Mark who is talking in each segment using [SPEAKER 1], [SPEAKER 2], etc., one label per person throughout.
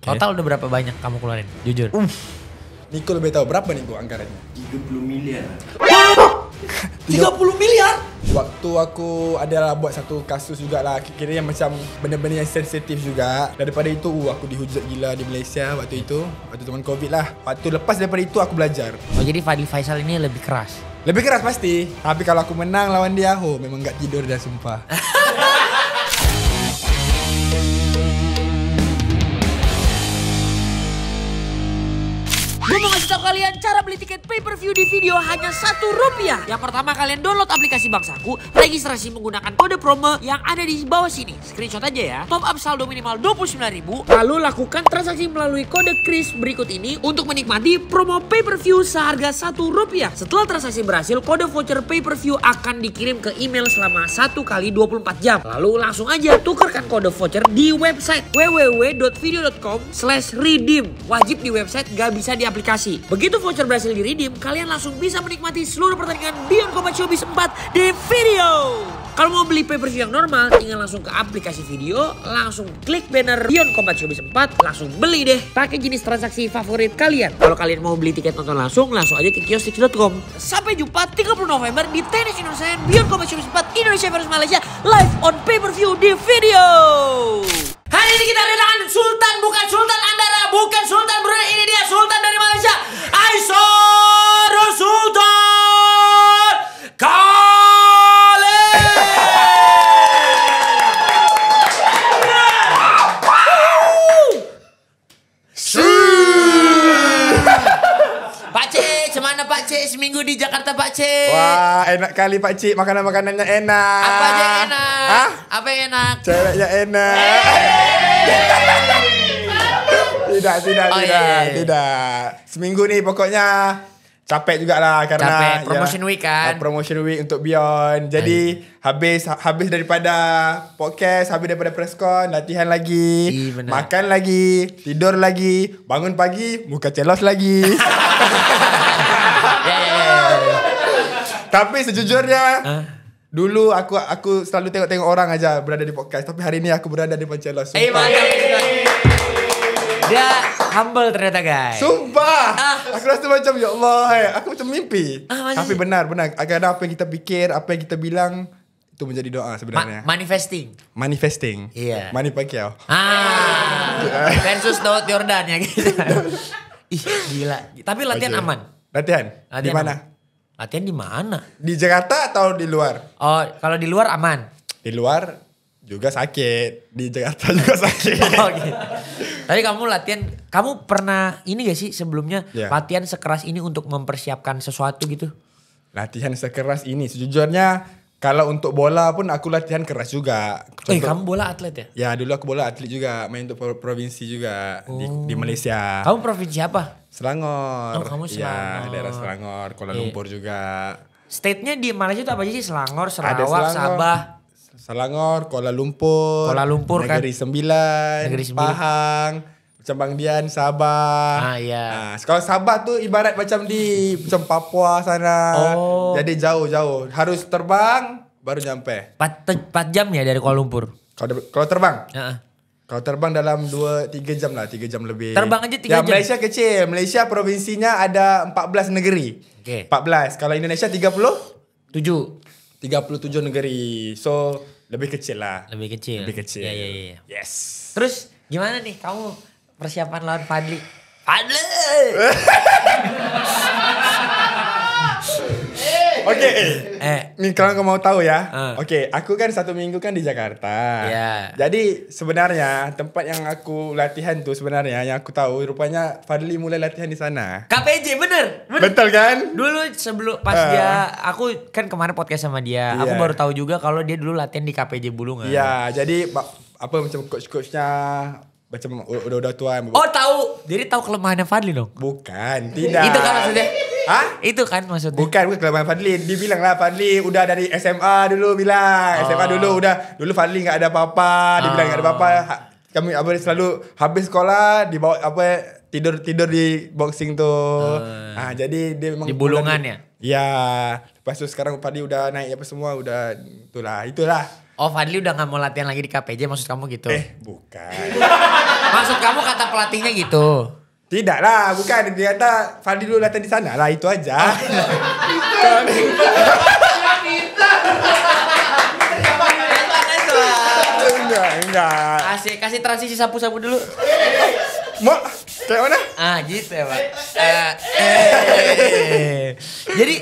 [SPEAKER 1] Total udah berapa banyak kamu keluarin? Jujur.
[SPEAKER 2] Niko lebih tahu berapa Niko anggarannya?
[SPEAKER 3] 30 miliar.
[SPEAKER 1] 30 miliar?
[SPEAKER 2] Waktu aku adalah buat satu kasus jugalah, kira yang macam benda-benda yang sensitif juga. Daripada itu aku dihujat gila di Malaysia waktu itu, waktu zaman Covid lah. Waktu lepas daripada itu aku belajar.
[SPEAKER 1] Oh jadi Fadli Faisal ini lebih keras?
[SPEAKER 2] Lebih keras pasti, tapi kalau aku menang lawan dia, memang gak tidur dah sumpah.
[SPEAKER 1] Gue mau ngasih tau kalian cara beli tiket pay-per-view di video hanya Rp1. Yang pertama kalian download aplikasi Bangsaku, registrasi menggunakan kode promo yang ada di bawah sini. Screenshot aja ya. Top up saldo minimal 29.000. Lalu lakukan transaksi melalui kode kris berikut ini untuk menikmati promo pay-per-view seharga Rp1. Setelah transaksi berhasil, kode voucher pay-per-view akan dikirim ke email selama 1 kali 24 jam. Lalu langsung aja tukarkan kode voucher di website www.video.com/redeem. Wajib di website, gak bisa di aplikasi. Begitu voucher berhasil di-redeem, kalian langsung bisa menikmati seluruh pertandingan Beyond Combat Showbiz 4 di video. Kalau mau beli pay-per-view yang normal, tinggal langsung ke aplikasi video, langsung klik banner Beyond Combat Showbiz 4, langsung beli deh. Pakai jenis transaksi favorit kalian. Kalau kalian mau beli tiket nonton langsung aja ke kiostik.com. Sampai jumpa 30 November di Tenis Indonesia Beyond Combat Showbiz 4 Indonesia versus Malaysia live on pay-per-view di video. Hari ini kita kedatangan Sultan, bukan Sultan Andara, bukan Sultan Brunei, ini dia Sultan dari Malaysia, Aisyah Sultan Khalid. Pak Cik, cemana Pak Cik seminggu di Jakarta Pak Cik?
[SPEAKER 2] Wah, enak kali Pak Cik, makanan-makanannya enak.
[SPEAKER 1] Apa aja yang enak?
[SPEAKER 2] Hah?
[SPEAKER 1] Apa yang enak?
[SPEAKER 2] Ceweknya enak. Tidak. Seminggu nih pokoknya capek juga lah karena
[SPEAKER 1] Capek, promotion week kan?
[SPEAKER 2] Promotion week untuk Beyond. Jadi habis daripada podcast, habis daripada presscon, latihan lagi, makan lagi, tidur lagi, bangun pagi, muka celos lagi. Tapi sejujurnya dulu aku selalu tengok orang aja berada di podcast, tapi hari ini aku berada di Pancelos.
[SPEAKER 1] Dia humble ternyata guys.
[SPEAKER 2] Sumpah. Aku rasa macam ya Allah, aku macam mimpi. Tapi benar. Kadang apa yang kita pikir, apa yang kita bilang itu menjadi doa sebenarnya. Manifesting.
[SPEAKER 1] Iya.
[SPEAKER 2] Mani Pacquiao.
[SPEAKER 1] Versus Daud Yordan ya gitu. Ih, gila. Tapi latihan aman.
[SPEAKER 2] Latihan di mana?
[SPEAKER 1] Latihan di mana?
[SPEAKER 2] Di Jakarta atau di luar?
[SPEAKER 1] Oh, kalau di luar aman.
[SPEAKER 2] Di luar juga sakit, di Jakarta juga sakit.
[SPEAKER 1] Oh gitu. Tadi kamu latihan, kamu pernah ini gak sih sebelumnya latihan sekeras ini untuk mempersiapkan sesuatu gitu?
[SPEAKER 2] Latihan sekeras ini, sejujurnya kalau untuk bola pun aku latihan keras juga.
[SPEAKER 1] Kamu bola atlet ya?
[SPEAKER 2] Ya dulu aku bola atlet juga, main untuk provinsi juga di Malaysia.
[SPEAKER 1] Kamu provinsi apa?
[SPEAKER 2] Selangor.
[SPEAKER 1] Oh kamu Selangor.
[SPEAKER 2] Ya daerah Selangor, Kuala Lumpur juga.
[SPEAKER 1] State-nya di Malaysia itu apa aja sih? Selangor, Sarawak, Sabah.
[SPEAKER 2] Selangor, Kuala Lumpur
[SPEAKER 1] Negeri
[SPEAKER 2] Sembilan, Pahang, macam Bangdian, Sabah.
[SPEAKER 1] Iya.
[SPEAKER 2] Kalau Sabah tuh ibarat macam macam Papua sana. Jadi jauh-jauh, harus terbang baru nyampe.
[SPEAKER 1] 4 jam ya dari Kuala Lumpur.
[SPEAKER 2] Kalau terbang? Kalau terbang dalam 2-3 jam lah, 3 jam lebih.
[SPEAKER 1] Terbang aja 3 jam.
[SPEAKER 2] Malaysia kecil. Malaysia provinsinya ada 14 negeri. 14. Kalau Indonesia 37 negeri. So lebih kecil lah.
[SPEAKER 1] Lebih kecil.
[SPEAKER 2] Iya. Yes.
[SPEAKER 1] Terus gimana nih kamu persiapan lawan Fadli?
[SPEAKER 2] Oke. Nih kalau kamu mau tahu ya. Oke, aku kan 1 minggu kan di Jakarta.
[SPEAKER 1] Iya.
[SPEAKER 2] Jadi sebenarnya tempat yang aku latihan tuh sebenarnya yang aku tahu rupanya Fadli mulai latihan di sana.
[SPEAKER 1] KPJ bener.
[SPEAKER 2] Betul kan?
[SPEAKER 1] Dulu sebelum pas dia, aku kan kemarin podcast sama dia. Aku baru tahu juga kalau dia dulu latihan di KPJ Bulungan.
[SPEAKER 2] Iya, jadi apa macam coach-coachnya macam udah tua.
[SPEAKER 1] Oh tahu, jadi tahu kelemahannya Fadli dong?
[SPEAKER 2] Bukan, tidak.
[SPEAKER 1] Itu kan maksudnya?
[SPEAKER 2] Hah?
[SPEAKER 1] Itu kan maksudnya?
[SPEAKER 2] Bukan kelemahan Fadli. Dia bilang lah Fadli udah dari SMA dulu bilang. SMA dulu Fadli gak ada apa-apa. Dia bilang gak ada apa-apa. Kami selalu habis sekolah dibawa tidur di boxing tuh. Jadi dia memang
[SPEAKER 1] di Bulungan ya?
[SPEAKER 2] Iya. Lepas itu sekarang Fadli udah naik apa semua udah itulah.
[SPEAKER 1] Oh Fadli udah gak mau latihan lagi di KPJ maksud kamu gitu?
[SPEAKER 2] Bukan.
[SPEAKER 1] Maksud kamu kata pelatihnya gitu?
[SPEAKER 2] Tidak lah, bukan. Dia kata Fadli dulu latihan di sana lah, itu aja. Enggak.
[SPEAKER 1] Kasih transisi sapu-sapu dulu.
[SPEAKER 2] Mau kayak mana?
[SPEAKER 1] Gitu ya, Pak. Jadi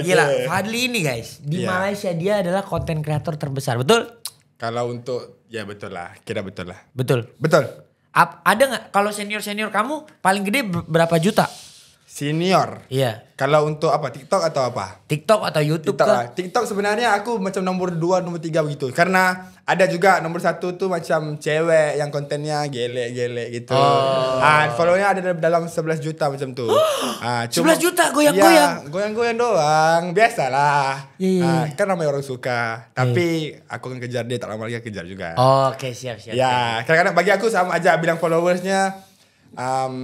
[SPEAKER 1] gila, Fadli ini guys, di Malaysia dia adalah konten kreator terbesar, betul?
[SPEAKER 2] Kalau untuk ya betul lah, kira betul lah.
[SPEAKER 1] Betul. Ada nggak kalau senior kamu paling gede berapa juta?
[SPEAKER 2] Senior.
[SPEAKER 1] Iya.
[SPEAKER 2] Kalau untuk apa? TikTok atau apa?
[SPEAKER 1] TikTok atau YouTube kah?
[SPEAKER 2] TikTok sebenarnya aku macam nomor 2, nomor 3 begitu. Karena ada juga nomor 1 tuh macam cewek yang kontennya gelek-gelek gitu. Followernya ada dalam 11 juta macam tuh.
[SPEAKER 1] 11 juta goyang-goyang.
[SPEAKER 2] Iya, goyang-goyang doang. Biasalah.
[SPEAKER 1] Iya.
[SPEAKER 2] Kan ramai orang suka. Tapi aku akan kejar dia, tak lama lagi kejar juga.
[SPEAKER 1] Oke, siap.
[SPEAKER 2] Ya, kadang-kadang bagi aku sama aja bilang followersnya.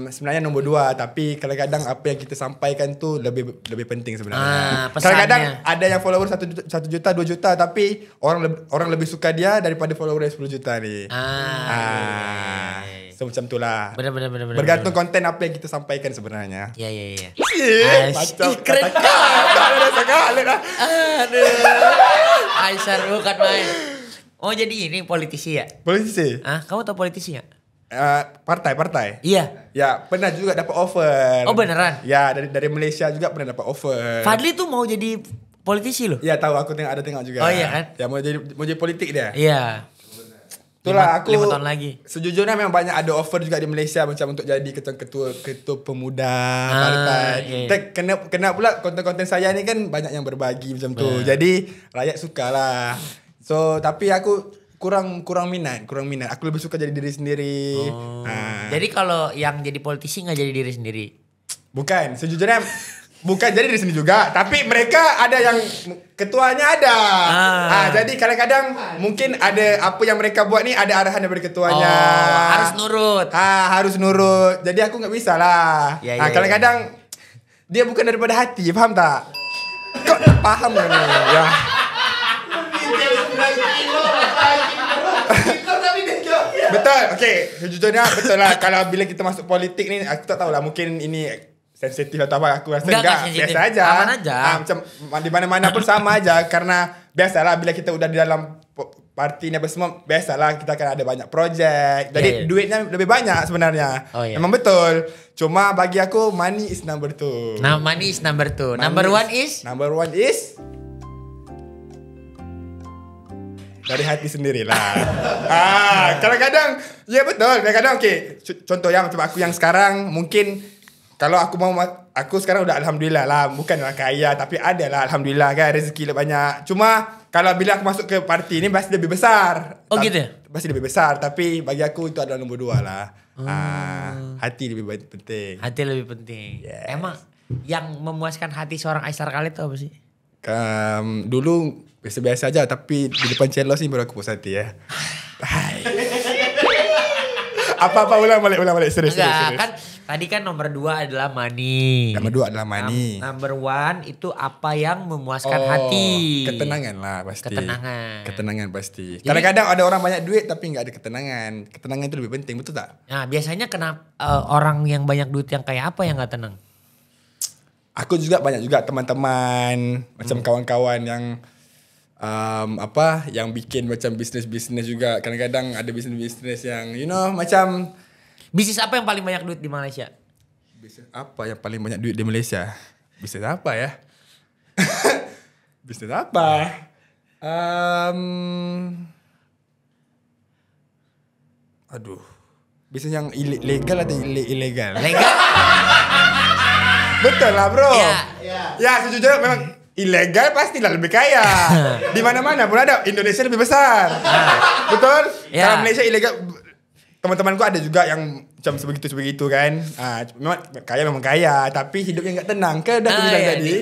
[SPEAKER 2] Sebenarnya nomor 2, tapi kadang-kadang apa yang kita sampaikan tuh lebih penting sebenarnya. Kadang-kadang ada yang follower 1 juta, 2 juta, tapi orang lebih suka dia daripada follower 10 juta nih. Semacam itulah.
[SPEAKER 1] Benar.
[SPEAKER 2] Bergantung konten apa yang kita sampaikan sebenarnya.
[SPEAKER 1] Iya.
[SPEAKER 2] Keren sekali lah.
[SPEAKER 1] Aduh. Aisyah bukan main. Oh jadi ini politisi ya?
[SPEAKER 2] Politisi?
[SPEAKER 1] Kamu tahu politisi gak?
[SPEAKER 2] Partai.
[SPEAKER 1] Iya.
[SPEAKER 2] Ya, pernah juga dapat offer.
[SPEAKER 1] Oh beneran?
[SPEAKER 2] Ya, dari Malaysia juga pernah dapat offer.
[SPEAKER 1] Fadli tuh mau jadi politisi loh.
[SPEAKER 2] Ya, tahu aku tengok juga.
[SPEAKER 1] Oh iya kan?
[SPEAKER 2] Ya, mau jadi politik dia.
[SPEAKER 1] Iya.
[SPEAKER 2] Itulah
[SPEAKER 1] 5 tahun lagi.
[SPEAKER 2] Sejujurnya memang banyak ada offer juga di Malaysia macam untuk jadi ketua pemuda partai.
[SPEAKER 1] Iya.
[SPEAKER 2] Kena pula konten-konten saya ni kan banyak yang berbagi macam tu. Jadi rakyat sukalah. So, tapi aku kurang minat. Aku lebih suka jadi diri sendiri.
[SPEAKER 1] Jadi kalau yang jadi politisi nggak jadi diri sendiri?
[SPEAKER 2] Bukan, sejujurnya bukan jadi diri sendiri juga. Tapi mereka ada yang ketuanya ada. Jadi kadang-kadang mungkin ada apa yang mereka buat ni ada arahan dari ketuanya.
[SPEAKER 1] Harus nurut.
[SPEAKER 2] Harus nurut. Jadi aku nggak bisa lah. Kadang-kadang dia bukan daripada hati, faham tak? Kok paham kan? Ya. Betul, sejujurnya betul lah. Kalau bila kita masuk politik ni, aku tak tahulah mungkin ini sensitif atau apa. Aku rasa enggak biasa aja.
[SPEAKER 1] Aman aja.
[SPEAKER 2] Macam di mana-mana pun sama aja. Karena biasalah bila kita udah di dalam parti ni apa semua, biasalah kita akan ada banyak projek. Jadi duitnya lebih banyak sebenarnya. Memang betul. Cuma bagi aku money is number 2.
[SPEAKER 1] Money is number 2. Number 1 is?
[SPEAKER 2] Number 1 is dari hati sendirilah. Kadang-kadang ya betul. Kadang-kadang contoh yang macam aku yang sekarang mungkin kalau aku sekarang udah alhamdulillah lah, bukanlah kaya tapi ada lah alhamdulillah kan rezeki lebih banyak. Cuma kalau bila aku masuk ke parti ni pasti lebih besar.
[SPEAKER 1] Oh gitu ya?
[SPEAKER 2] Pasti lebih besar, tapi bagi aku itu adalah nombor 2 lah. Hati lebih penting.
[SPEAKER 1] Hati lebih penting.
[SPEAKER 2] Yes.
[SPEAKER 1] Emang yang memuaskan hati seorang Aisyah Khalid itu apa sih?
[SPEAKER 2] Dulu biasa-biasa aja, tapi di depan celos ni baru aku puas hati ya. Apa-apa ulang balik serius.
[SPEAKER 1] Kan tadi kan nomor 2 adalah money.
[SPEAKER 2] Nomor 2 adalah money.
[SPEAKER 1] Number 1 itu apa yang memuaskan hati?
[SPEAKER 2] Ketenangan lah pasti. Ketenangan pasti.
[SPEAKER 1] Jadi,
[SPEAKER 2] kadang-kadang ada orang banyak duit tapi nggak ada ketenangan. Ketenangan itu lebih penting, betul tak?
[SPEAKER 1] Nah biasanya kenapa orang yang banyak duit yang kayak apa yang nggak tenang?
[SPEAKER 2] Aku juga banyak juga teman-teman macam kawan-kawan yang yang bikin macam bisnes juga. Kadang-kadang ada bisnes yang macam
[SPEAKER 1] bisnis apa yang paling banyak duit di Malaysia?
[SPEAKER 2] Bisnis apa yang paling banyak duit di Malaysia? Bisnis apa ya? Bisnis apa? Bisnis yang legal atau ilegal?
[SPEAKER 1] Legal.
[SPEAKER 2] Betul lah bro.
[SPEAKER 1] Ya
[SPEAKER 2] sejujurnya memang ilegal pastilah lebih kaya. Di mana-mana pun ada. Indonesia lebih besar. Betul? Kalau Malaysia ilegal, teman-temanku ada juga yang macam sebegitu kan. Memang kaya, tapi hidupnya enggak tenang. Kan udah aku bilang tadi.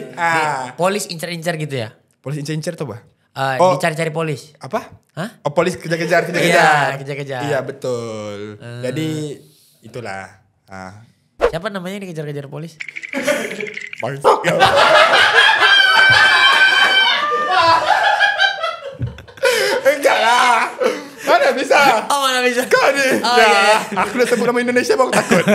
[SPEAKER 1] Polis incar-incar gitu ya?
[SPEAKER 2] Polis incar-incar tuh apa?
[SPEAKER 1] Dicari-cari polis.
[SPEAKER 2] Apa?
[SPEAKER 1] Hah?
[SPEAKER 2] Polis kejar-kejar.
[SPEAKER 1] Iya, kejar-kejar.
[SPEAKER 2] Iya, betul. Jadi itulah.
[SPEAKER 1] Siapa namanya yang dikejar-kejar polis?
[SPEAKER 2] Bangsat ya. Enggak lah. Mana Mana bisa?
[SPEAKER 1] Oh, mana bisa?
[SPEAKER 2] Kau ni.
[SPEAKER 1] Oh,
[SPEAKER 2] Ya,
[SPEAKER 1] iya.
[SPEAKER 2] aku nak sebut nama Indonesia pun aku takut.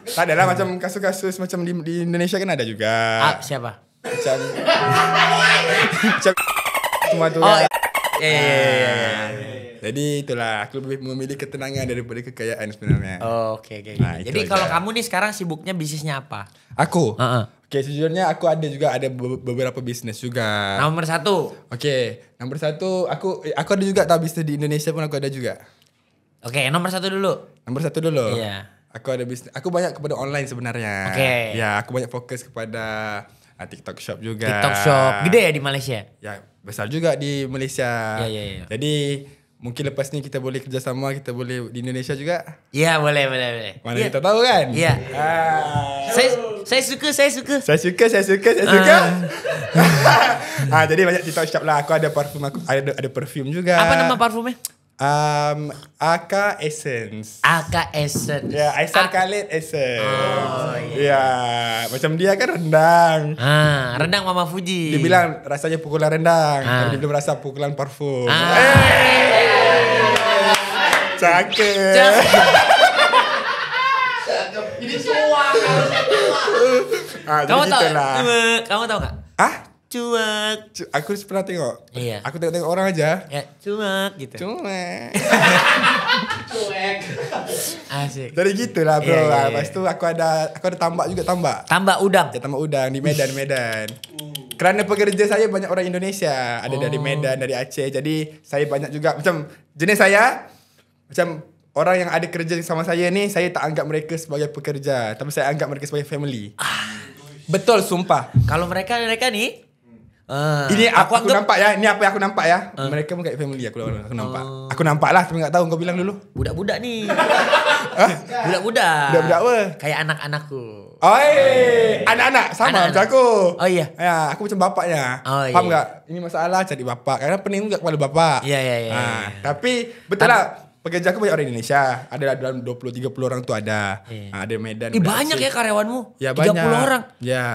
[SPEAKER 2] Tak adalah macam kasus-kasus macam di Indonesia kan ada juga.
[SPEAKER 1] Siapa?
[SPEAKER 2] Macam semua tu.
[SPEAKER 1] Oh,
[SPEAKER 2] kan.
[SPEAKER 1] iya.
[SPEAKER 2] Jadi itulah aku lebih memilih ketenangan daripada kekayaan sebenarnya.
[SPEAKER 1] Oh, oke.
[SPEAKER 2] Nah, itu
[SPEAKER 1] Jadi
[SPEAKER 2] aja.
[SPEAKER 1] kalau kamu nih sekarang sibuknya bisnisnya apa?
[SPEAKER 2] Aku.
[SPEAKER 1] Heeh.
[SPEAKER 2] Oke, sejujurnya aku ada beberapa bisnis juga.
[SPEAKER 1] Nomor 1.
[SPEAKER 2] Oke, nomor 1 aku ada juga tahu bisnis di Indonesia pun aku ada juga.
[SPEAKER 1] Oke, nomor 1 dulu.
[SPEAKER 2] Nomor 1 dulu.
[SPEAKER 1] Iya.
[SPEAKER 2] Aku ada bisnis. Aku banyak kepada online sebenarnya.
[SPEAKER 1] Oke.
[SPEAKER 2] Ya, aku banyak fokus kepada TikTok Shop juga.
[SPEAKER 1] TikTok Shop. Gede ya di Malaysia?
[SPEAKER 2] Ya, besar juga di Malaysia.
[SPEAKER 1] Ya.
[SPEAKER 2] Jadi mungkin lepas ni kita boleh kerjasama, kita boleh di Indonesia juga.
[SPEAKER 1] Iya, boleh.
[SPEAKER 2] Mana
[SPEAKER 1] Iya.
[SPEAKER 2] kita tahu kan?
[SPEAKER 1] Iya. Saya suka.
[SPEAKER 2] Saya suka. Jadi banyak TikTok Shop lah. Aku ada parfum, aku ada perfume juga.
[SPEAKER 1] Apa nama parfumnya?
[SPEAKER 2] Aka Essence.
[SPEAKER 1] Aka Essence.
[SPEAKER 2] Ya, Aisyah Khalid Essence.
[SPEAKER 1] Oh,
[SPEAKER 2] Ya, macam dia kan rendang.
[SPEAKER 1] Rendang Mama Fuji.
[SPEAKER 2] Dia bilang rasanya pukulan rendang, tapi dia belum rasa pukulan parfum. Cakep.
[SPEAKER 3] Ini cuak.
[SPEAKER 1] Kamu tahu?
[SPEAKER 2] lah.
[SPEAKER 1] Kamu tahu nggak? Cuak.
[SPEAKER 2] Aku pernah tengok.
[SPEAKER 1] Iya.
[SPEAKER 2] Aku tengok orang aja.
[SPEAKER 1] Ya, cuak gitu.
[SPEAKER 2] Cuma.
[SPEAKER 3] Cuek.
[SPEAKER 1] Asik.
[SPEAKER 2] Dari gitulah bro.
[SPEAKER 1] Iya.
[SPEAKER 2] Lepas tu aku ada tambak juga tambak.
[SPEAKER 1] Tambah udang.
[SPEAKER 2] Ya tambak udang di Medan. Kerana pekerja saya banyak orang Indonesia. Ada dari Medan, dari Aceh. Jadi saya banyak juga macam jenis saya macam orang yang ada kerja sama saya ni, saya tak anggap mereka sebagai pekerja, tapi saya anggap mereka sebagai family. Betul, sumpah.
[SPEAKER 1] Kalau mereka nih
[SPEAKER 2] Ini aku
[SPEAKER 1] anggap
[SPEAKER 2] nampak ya. Ini apa yang aku nampak ya. Mereka pun kayak family aku nampak. Aku nampak lah, tapi tak tahu kau bilang dulu.
[SPEAKER 1] budak-budak nih. Budak-budak.
[SPEAKER 2] Budak-budak apa?
[SPEAKER 1] Kayak anak-anakku.
[SPEAKER 2] Oi, anak-anak sama
[SPEAKER 1] Anak-anak.
[SPEAKER 2] macam aku.
[SPEAKER 1] Oh, iya.
[SPEAKER 2] Ya, aku macam bapaknya.
[SPEAKER 1] Oh,
[SPEAKER 2] Faham
[SPEAKER 1] iya.
[SPEAKER 2] tak? Ini masalah cari bapak. Karena pening juga kepala bapak.
[SPEAKER 1] Iya.
[SPEAKER 2] Tapi betul lah. Pekerja aku banyak orang Indonesia. Ada dalam 20-30 orang tu ada.
[SPEAKER 1] Iya.
[SPEAKER 2] Ada Medan.
[SPEAKER 1] Ih,
[SPEAKER 2] ada
[SPEAKER 1] banyak
[SPEAKER 2] Aceh.
[SPEAKER 1] ya karyawanmu.
[SPEAKER 2] Ya
[SPEAKER 1] 30
[SPEAKER 2] banyak.
[SPEAKER 1] orang.
[SPEAKER 2] Ya.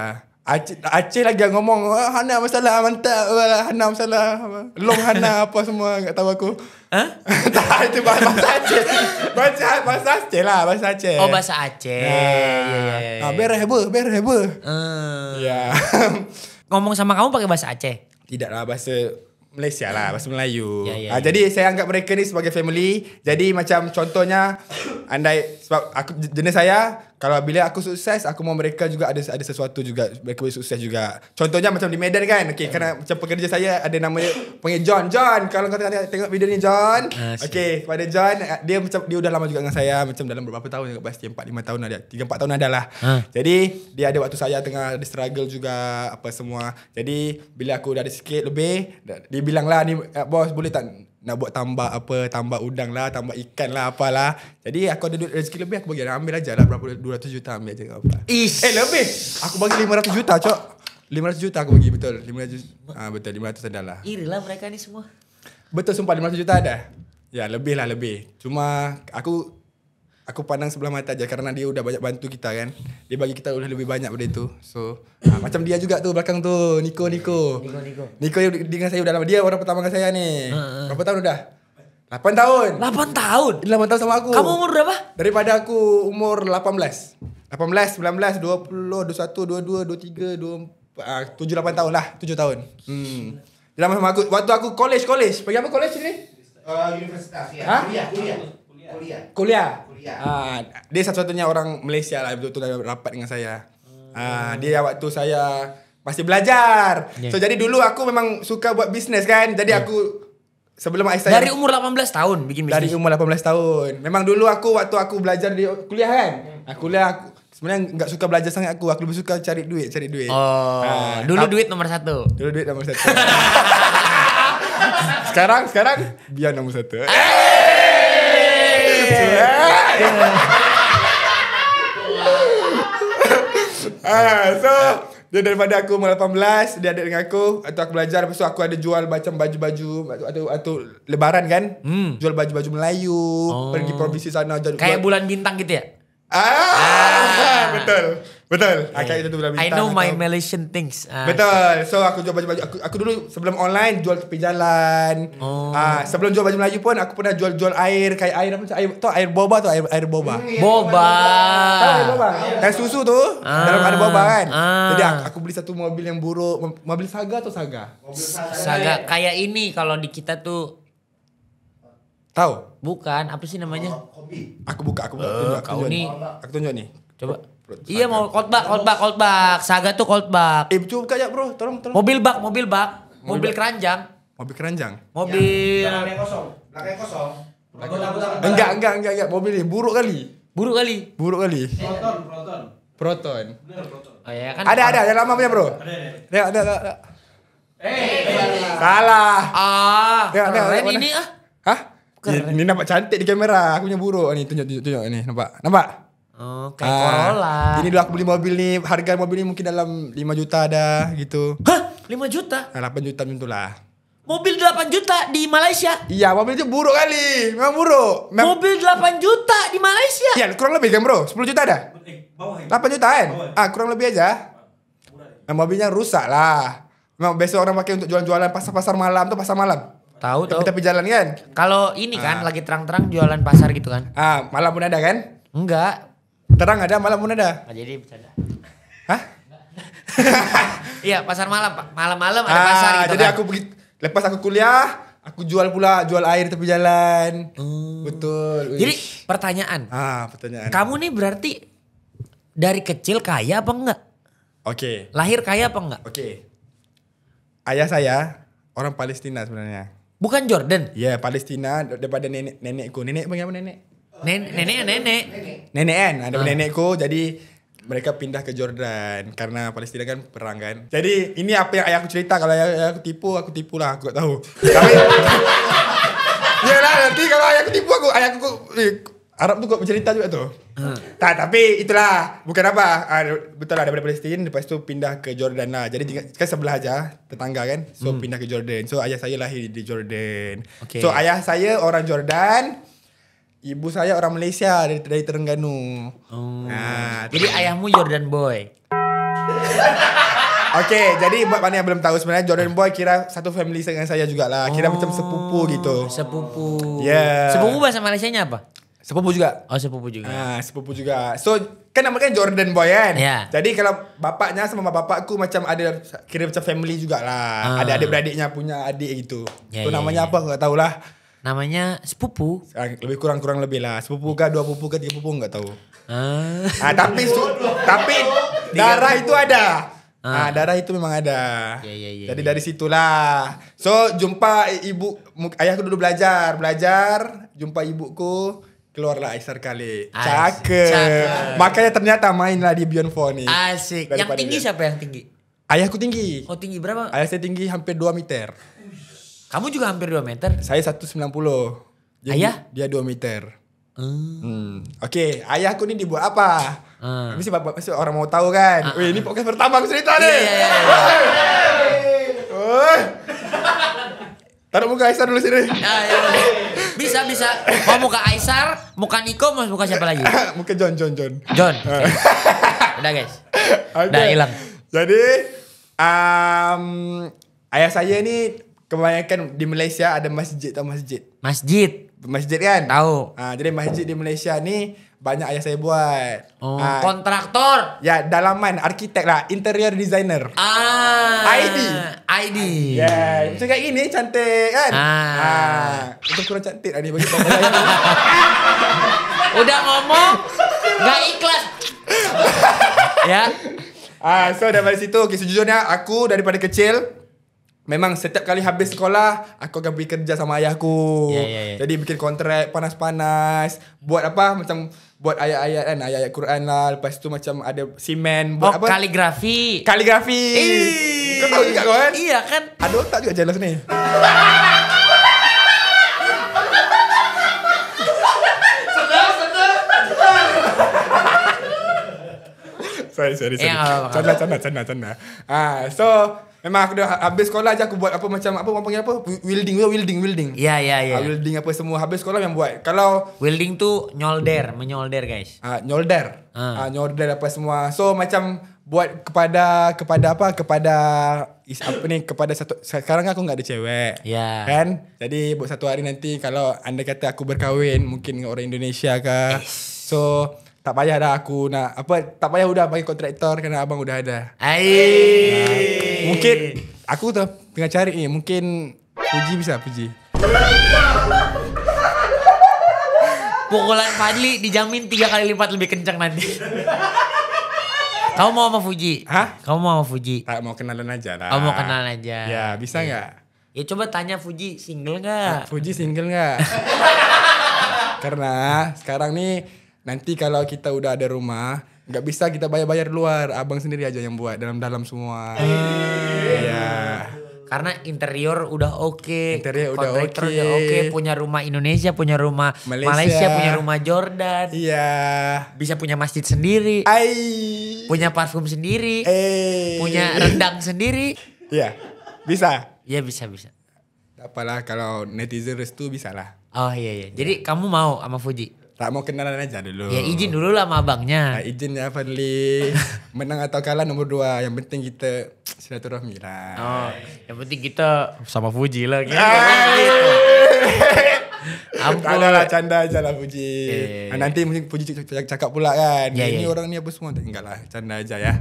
[SPEAKER 2] Aceh lagi yang ngomong, Hana masalah, mantap. Hana masalah. Long Hana apa semua. Tak tahu aku.
[SPEAKER 1] Hah?
[SPEAKER 2] Tak, itu bahasa Aceh. Bahasa Aceh lah. Bahasa Aceh.
[SPEAKER 1] Oh, bahasa Aceh. Iya.
[SPEAKER 2] Bereh heba. Ya.
[SPEAKER 1] Ngomong sama kamu pakai bahasa Aceh.
[SPEAKER 2] Tidak lah, bahasa Malaysia lah, bahasa Melayu.
[SPEAKER 1] Ya.
[SPEAKER 2] Jadi saya anggap mereka ni sebagai family. Jadi macam contohnya, andai sebab aku jenis saya, kalau bila aku sukses, aku mau mereka juga ada sesuatu juga, mereka boleh sukses juga. Contohnya macam di Medan kan, okay, kerana macam pekerja saya ada nama dia panggil John. Kalau kau tengok video ni John, okay, kepada John, dia udah lama juga dengan saya, macam dalam beberapa tahun juga pasti 4-5 tahun ada, 3-4 tahun ada lah. Jadi dia ada waktu saya tengah ada struggle juga apa semua. Jadi bila aku dah ada sikit lebih, dia bilang lah ni bos boleh tak nak buat tambah udang lah, tambah ikan lah, apalah. Jadi aku ada duit rezeki lebih, aku bagi dia ambil aja lah berapa 200 juta ambil aja apa. Lebih. Aku bagi 500 juta, cok. 500 juta aku bagi, betul. 500 juta. Betul 500 ada lah.
[SPEAKER 1] Iri lah mereka ni semua.
[SPEAKER 2] Betul sumpah 500 juta ada. Ya, lebih. Cuma aku pandang sebelah mata aja karena dia udah banyak bantu kita kan. Dia bagi kita udah lebih banyak pada itu. So, macam dia juga tu belakang tu, Niko dengan saya udah lama. Dia orang pertama dengan saya ni. Berapa tahun udah? 8 tahun.
[SPEAKER 1] 8 tahun?
[SPEAKER 2] Dia 8 tahun sama aku.
[SPEAKER 1] Kamu umur berapa?
[SPEAKER 2] Daripada aku umur 18, 19, 20, 21, 22, 23, 24, 7, 8 tahun lah. 7 tahun. Dia lama sama aku. Waktu aku college. Pergi apa college ni?
[SPEAKER 3] Universitas ya.
[SPEAKER 2] Hah?
[SPEAKER 3] Kuliah.
[SPEAKER 2] Dia satu-satunya orang Malaysia lah betul-betul rapat dengan saya. Dia waktu saya masih belajar. So jadi dulu aku memang suka buat bisnes kan. Jadi aku sebelum saya
[SPEAKER 1] Dari umur 18 tahun bikin bisnis.
[SPEAKER 2] dari umur 18 tahun. Memang dulu waktu aku belajar di kuliah kan. Kuliah aku sebenarnya enggak suka belajar sangat aku. Aku lebih suka cari duit.
[SPEAKER 1] Dulu duit nomor 1.
[SPEAKER 2] Dulu duit nomor 1. Sekarang biar nomor 1. So dia daripada aku umur 18, dia ada dengan aku. Atau aku belajar, lepas tu aku ada jual macam baju-baju atau lebaran kan. Jual baju-baju Melayu, pergi provinsi sana.
[SPEAKER 1] Kayak bulan bintang gitu ya?
[SPEAKER 2] Betul. Betul. Kayak itu bulan
[SPEAKER 1] I
[SPEAKER 2] bintang.
[SPEAKER 1] know my
[SPEAKER 2] atau-
[SPEAKER 1] Malaysian things.
[SPEAKER 2] Betul. So aku jual baju-baju. Aku dulu sebelum online jual tepi jalan. Sebelum jual baju Melayu pun aku pernah jual air, kayak air apa? Air boba tu, air boba.
[SPEAKER 1] Boba.
[SPEAKER 2] Tahu air boba? Kayak susu tu dalam ada boba kan.
[SPEAKER 1] Ah.
[SPEAKER 2] Jadi aku beli satu mobil yang buruk, mobil Saga atau Saga?
[SPEAKER 1] Saga kayak ini kalau di kita tuh
[SPEAKER 2] Tahu?
[SPEAKER 1] bukan apa sih namanya?
[SPEAKER 3] Hobi.
[SPEAKER 2] Aku buka, aku tunjuk.
[SPEAKER 1] kau nih.
[SPEAKER 2] Aku tunjuk nih.
[SPEAKER 1] Coba. Iya mau Coldbag. Saga tuh Coldbag.
[SPEAKER 2] Coba buka ya bro, tolong.
[SPEAKER 1] Mobil bak, mobil keranjang,
[SPEAKER 2] Mobil keranjang.
[SPEAKER 1] mobil
[SPEAKER 3] Belakangnya kosong. Belakangnya kosong.
[SPEAKER 2] Enggak. Mobil ini buruk kali.
[SPEAKER 1] buruk kali.
[SPEAKER 2] Proton.
[SPEAKER 1] Oh ya kan.
[SPEAKER 2] Ada yang lama punya bro. Ada. Salah. Tengok,
[SPEAKER 1] Keren
[SPEAKER 2] mana?
[SPEAKER 1] ini ah.
[SPEAKER 2] Hah?
[SPEAKER 1] Keren.
[SPEAKER 2] Ini nampak cantik di kamera. Aku punya buruk ni. Tunjuk ini. Nampak?
[SPEAKER 1] Oh, kayak Corolla.
[SPEAKER 2] Ini dulu aku beli mobil ni. Harga mobil ni mungkin dalam 5 juta ada gitu.
[SPEAKER 1] Hah? 5 juta?
[SPEAKER 2] 8 juta macam itulah.
[SPEAKER 1] Mobil 8 juta di Malaysia?
[SPEAKER 2] Iya, mobil itu buruk kali. Memang buruk.
[SPEAKER 1] Mobil 8 juta di Malaysia?
[SPEAKER 2] Iya, kurang lebih kan bro? 10 juta ada? 8 juta kan? Kurang lebih aja. Mobilnya rusak lah. Memang biasa orang pakai untuk jualan-jualan pasar-pasar malam tuh, pasar malam.
[SPEAKER 1] Tahu.
[SPEAKER 2] Tepi jalan kan?
[SPEAKER 1] Kalau ini kan lagi terang-terang jualan pasar gitu kan?
[SPEAKER 2] Malam pun ada kan?
[SPEAKER 1] Enggak.
[SPEAKER 2] Terang ada, malam pun ada.
[SPEAKER 1] Nggak jadi bercanda.
[SPEAKER 2] Hah?
[SPEAKER 1] Iya, pasar malam, Pak. Malam-malam ada pasar gitu
[SPEAKER 2] jadi
[SPEAKER 1] kan.
[SPEAKER 2] aku pergi, lepas aku kuliah, aku jual air tepi jalan. Betul.
[SPEAKER 1] Jadi
[SPEAKER 2] Uish.
[SPEAKER 1] pertanyaan.
[SPEAKER 2] Pertanyaan.
[SPEAKER 1] Kamu nih berarti dari kecil kaya apa enggak?
[SPEAKER 2] Oke.
[SPEAKER 1] Lahir kaya apa enggak?
[SPEAKER 2] Ayah saya orang Palestina sebenarnya.
[SPEAKER 1] Bukan Jordan.
[SPEAKER 2] Ya, Palestina daripada nenekku. Nenek panggil apa nenek?
[SPEAKER 1] Nenek.
[SPEAKER 2] Nenek kan, ada nenekku, jadi mereka pindah ke Jordan karena Palestina kan perang kan. Jadi ini apa yang ayahku cerita, kalau ayah aku tipu lah, aku gak tahu. Tapi yalah, nanti kalau ayahku tipu ayahku Arab tuh kok bercerita juga tuh. Tapi itulah bukan apa. Betul lah, daripada Palestina lepas tu pindah ke Jordan lah. Jadi kan sebelah aja, tetangga kan. So pindah ke Jordan. So ayah saya lahir di Jordan.
[SPEAKER 1] Okay.
[SPEAKER 2] So ayah saya orang Jordan. Ibu saya orang Malaysia dari Terengganu.
[SPEAKER 1] Jadi ayahmu Jordan boy.
[SPEAKER 2] Okey, jadi buat mana yang belum tahu sebenarnya Jordan Boy kira satu family dengan saya jugalah. Kira macam sepupu gitu.
[SPEAKER 1] Sepupu.
[SPEAKER 2] Yeah.
[SPEAKER 1] Sepupu bahasa Malaysianya apa?
[SPEAKER 2] Sepupu juga.
[SPEAKER 1] Oh, sepupu juga.
[SPEAKER 2] Sepupu juga. So kan namanya Jordan Boy kan.
[SPEAKER 1] Ya.
[SPEAKER 2] Jadi kalau bapaknya sama bapakku macam ada kira macam family jugalah. Ada adik-beradiknya punya adik gitu.
[SPEAKER 1] Ya,
[SPEAKER 2] Itu
[SPEAKER 1] ya,
[SPEAKER 2] namanya
[SPEAKER 1] ya.
[SPEAKER 2] apa enggak tahulah.
[SPEAKER 1] Namanya sepupu.
[SPEAKER 2] Lebih kurang lebih lah. Sepupu kah, 2 pupu kah, 3 pupu enggak tahu. Tapi darah itu ada. Darah itu memang ada.
[SPEAKER 1] Ya.
[SPEAKER 2] Jadi dari situlah. So jumpa ayahku dulu belajar, jumpa ibuku, keluarlah Aisar kali. Cakep. Makanya ternyata mainlah di Beyond 4 nih.
[SPEAKER 1] Asik. Yang tinggi siapa yang tinggi?
[SPEAKER 2] Ayahku tinggi.
[SPEAKER 1] Oh, tinggi berapa?
[SPEAKER 2] Ayah saya tinggi hampir 2 meter.
[SPEAKER 1] Kamu juga hampir 2 meter.
[SPEAKER 2] Saya 190. Jadi
[SPEAKER 1] Ayah?
[SPEAKER 2] dia 2 meter. Okey, ayahku ni dibuat apa? Mesti orang mau tahu kan. Weh, ini podcast pertama aku cerita ni.
[SPEAKER 1] Iya.
[SPEAKER 2] Taruh muka Aisar dulu sini.
[SPEAKER 1] Ya. Bisa. Mau muka Aisar, muka Niko, mau muka siapa lagi?
[SPEAKER 2] Muka John.
[SPEAKER 1] John. Okay. Udah guys.
[SPEAKER 2] Okay.
[SPEAKER 1] Udah hilang.
[SPEAKER 2] Jadi ayah saya ni kebanyakan di Malaysia ada masjid. Masjid kan?
[SPEAKER 1] Tahu.
[SPEAKER 2] Jadi masjid di Malaysia ni banyak ayah saya buat.
[SPEAKER 1] Kontraktor.
[SPEAKER 2] Ya, dalaman, arkitek lah, interior designer. ID. Ya, macam kayak gini cantik kan? Itu kurang cantik lah ni bagi saya.
[SPEAKER 1] Udah ngomong gak ikhlas. Ya.
[SPEAKER 2] So daripada situ, sejujurnya aku daripada kecil memang setiap kali habis sekolah aku akan pergi kerja sama ayahku.
[SPEAKER 1] Ya.
[SPEAKER 2] Jadi bikin kontrak panas-panas, buat apa macam buat ayat-ayat kan, ayat-ayat Quran lah. Lepas tu macam ada simen buat apa?
[SPEAKER 1] Kaligrafi.
[SPEAKER 2] Kau tahu juga kau kan?
[SPEAKER 1] Iya kan?
[SPEAKER 2] Ada otak juga jelas ni. Sorry.
[SPEAKER 1] Apa-apa.
[SPEAKER 2] Canda. So Memang aku dah habis sekolah aja aku buat apa macam apa orang panggil apa? Wielding.
[SPEAKER 1] Iya.
[SPEAKER 2] Wielding apa semua habis sekolah yang buat. Kalau
[SPEAKER 1] Wielding tuh menyolder guys.
[SPEAKER 2] nyolder. Nyolder apa semua. So macam buat kepada satu sekarang aku enggak ada cewek.
[SPEAKER 1] Ya.
[SPEAKER 2] Kan? Jadi buat satu hari nanti kalau anda kata aku berkahwin mungkin dengan orang Indonesia ke. So tak payah dah aku nak tak payah udah bagi kontraktor kerana abang udah ada. Mungkin aku tu tengah cari ni mungkin Puji.
[SPEAKER 1] Pukulan Fadli dijamin 3 kali lipat lebih kencang nanti. Kamu mau sama Fuji?
[SPEAKER 2] Hah?
[SPEAKER 1] Kamu mau sama Fuji?
[SPEAKER 2] Tak mau kenalan aja lah.
[SPEAKER 1] Kamu mau kenal aja.
[SPEAKER 2] Ya bisa nggak?
[SPEAKER 1] Ya coba tanya Fuji single nggak?
[SPEAKER 2] Puji single nggak? Karena sekarang nih nanti kalau kita udah ada rumah nggak bisa kita bayar luar, abang sendiri aja yang buat dalam semua. Iya.
[SPEAKER 1] Karena interior udah oke,
[SPEAKER 2] Interior udah
[SPEAKER 1] kontraktor
[SPEAKER 2] oke.
[SPEAKER 1] udah oke, punya rumah Indonesia, punya rumah Malaysia, punya rumah Jordan,
[SPEAKER 2] Iya.
[SPEAKER 1] bisa punya masjid sendiri, punya parfum sendiri, punya rendang sendiri.
[SPEAKER 2] Iya. Bisa.
[SPEAKER 1] Ya bisa.
[SPEAKER 2] Tak apalah kalau netizen restu bisa lah.
[SPEAKER 1] Oh iya. Jadi kamu mau sama Fuji?
[SPEAKER 2] Tak mau kenalan aja dulu.
[SPEAKER 1] Ya izin dulu lah sama abangnya.
[SPEAKER 2] Izin ya Fadli. Menang atau kalah nomor 2. Yang penting kita silaturahmi lah.
[SPEAKER 1] Oh, yang penting kita sama Fuji lah. Gitu.
[SPEAKER 2] Tak ada lah, canda aja lah Puji. Nanti mungkin Puji cakap pula kan. Ini orang ni apa semua. Enggak lah, canda aja ya.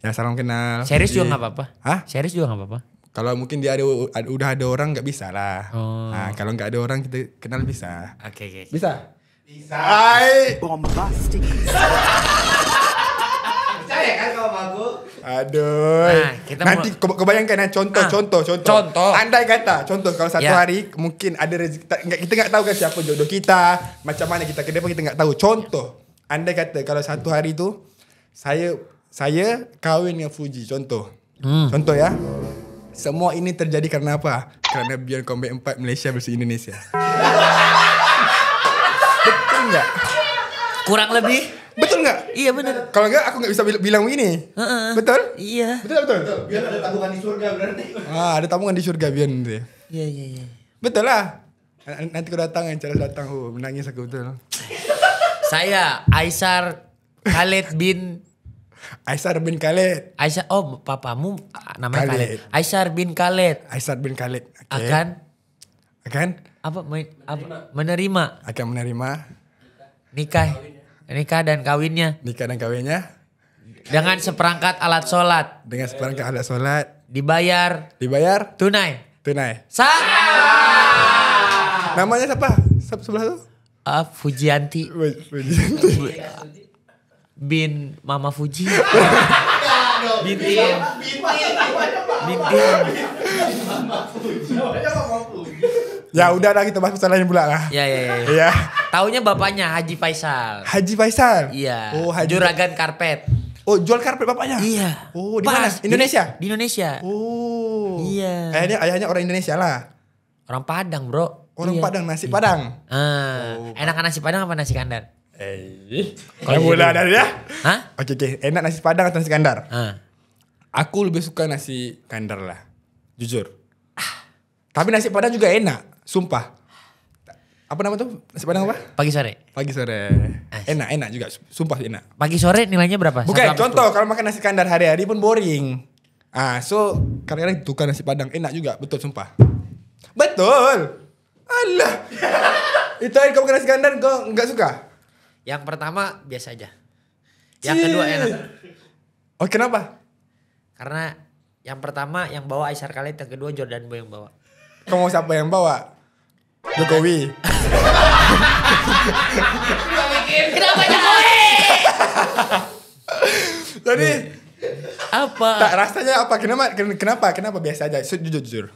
[SPEAKER 2] Ya salam kenal.
[SPEAKER 1] Serius juga gak apa-apa.
[SPEAKER 2] Hah?
[SPEAKER 1] Serius juga gak apa-apa.
[SPEAKER 2] Kalau mungkin dia udah ada orang nggak bisa lah. Nah, kalau nggak ada orang kita kenal bisa.
[SPEAKER 1] Oke.
[SPEAKER 2] Bisa.
[SPEAKER 4] Bombastic.
[SPEAKER 3] Percaya kan kalau sama aku?
[SPEAKER 2] Aduh.
[SPEAKER 1] Nah, kita
[SPEAKER 2] nanti kau bayangkan contoh.
[SPEAKER 1] Contoh.
[SPEAKER 2] Andai kata contoh kalau satu
[SPEAKER 1] Ya.
[SPEAKER 2] hari mungkin ada rezeki kita nggak tahu kan siapa jodoh kita, macam mana kita ke depan kita nggak tahu. Contoh. Andai kata kalau satu hari tu saya kahwin dengan Fuji, contoh. Contoh ya. Semua ini terjadi karena apa? Kerana Beyond Combat 4 Malaysia versus Indonesia. Betul nggak?
[SPEAKER 1] Kurang lebih.
[SPEAKER 2] Betul nggak?
[SPEAKER 1] Iya benar.
[SPEAKER 2] Kalau nggak aku nggak bisa bilang begini. Betul?
[SPEAKER 1] Iya.
[SPEAKER 2] Betul.
[SPEAKER 3] Biar ada tabungan di surga berarti.
[SPEAKER 2] Ada tabungan di surga Beyond tu.
[SPEAKER 1] Iya.
[SPEAKER 2] Betul lah. Nanti kau datang kan, cara datang. Menangis aku betul.
[SPEAKER 1] Saya Aisar Khaled bin
[SPEAKER 2] Aisar bin Khaled.
[SPEAKER 1] Aisyah. Oh, papamu namanya
[SPEAKER 2] Khaled.
[SPEAKER 1] Khaled. Aisar bin Khaled
[SPEAKER 2] Aisar bin Khaled. Okay.
[SPEAKER 1] akan menerima
[SPEAKER 2] Akan menerima
[SPEAKER 1] nikah dan kawinnya
[SPEAKER 2] nikah dan kawinnya
[SPEAKER 1] dengan seperangkat alat sholat
[SPEAKER 2] dengan seperangkat alat solat.
[SPEAKER 1] dibayar
[SPEAKER 2] Tunai.
[SPEAKER 1] tunai.
[SPEAKER 2] Namanya siapa? Sebelah tu?
[SPEAKER 1] Fujianti bin Mama Fuji. Bintin.
[SPEAKER 2] Ya udah dah kita bahas masalah lain pula lah.
[SPEAKER 1] Ya.
[SPEAKER 2] Ya.
[SPEAKER 1] Taunya bapaknya Haji Faisal.
[SPEAKER 2] Haji Faisal.
[SPEAKER 1] Iya.
[SPEAKER 2] Oh, Haji.
[SPEAKER 1] Juragan karpet.
[SPEAKER 2] Oh, jual karpet bapaknya?
[SPEAKER 1] Iya.
[SPEAKER 2] Oh, di mana?
[SPEAKER 1] Pas.
[SPEAKER 2] Indonesia?
[SPEAKER 1] Di Indonesia.
[SPEAKER 2] Oh.
[SPEAKER 1] Iya.
[SPEAKER 2] Ayahnya orang Indonesia lah.
[SPEAKER 1] Orang Padang, Bro.
[SPEAKER 2] Orang
[SPEAKER 1] Iya.
[SPEAKER 2] Padang, nasi Padang.
[SPEAKER 1] Enakan nasi Padang apa nasi kandar?
[SPEAKER 2] Kalau mula dari ya.
[SPEAKER 1] Hah?
[SPEAKER 2] Okey. Enak nasi Padang atau nasi kandar?
[SPEAKER 1] Ah.
[SPEAKER 2] Aku lebih suka nasi kandar lah. Jujur. Tapi nasi Padang juga enak. Sumpah. Apa nama tu? Nasi Padang apa?
[SPEAKER 1] Pagi sore.
[SPEAKER 2] Pagi sore. Enak juga. Sumpah enak.
[SPEAKER 1] Pagi sore nilainya berapa?
[SPEAKER 2] Bukan,
[SPEAKER 1] 1 sampai
[SPEAKER 2] contoh kalau makan nasi kandar hari-hari pun boring. So kadang-kadang tukar nasi Padang enak juga. Betul, sumpah. Betul. Alah. Itu hari kau makan nasi kandar kau enggak suka?
[SPEAKER 1] 10. Yang pertama biasa aja. Yang kedua enak.
[SPEAKER 2] Oh, kenapa?
[SPEAKER 1] Karena yang pertama yang bawa Aisar Khaled, yang kedua Jordan Boy yang bawa.
[SPEAKER 2] Kau mau siapa yang bawa? Jokowi.
[SPEAKER 1] Kenapa Jokowi?
[SPEAKER 2] Jadi
[SPEAKER 1] Apa?
[SPEAKER 2] tak rasanya apa? Kenapa biasa aja? Jujur.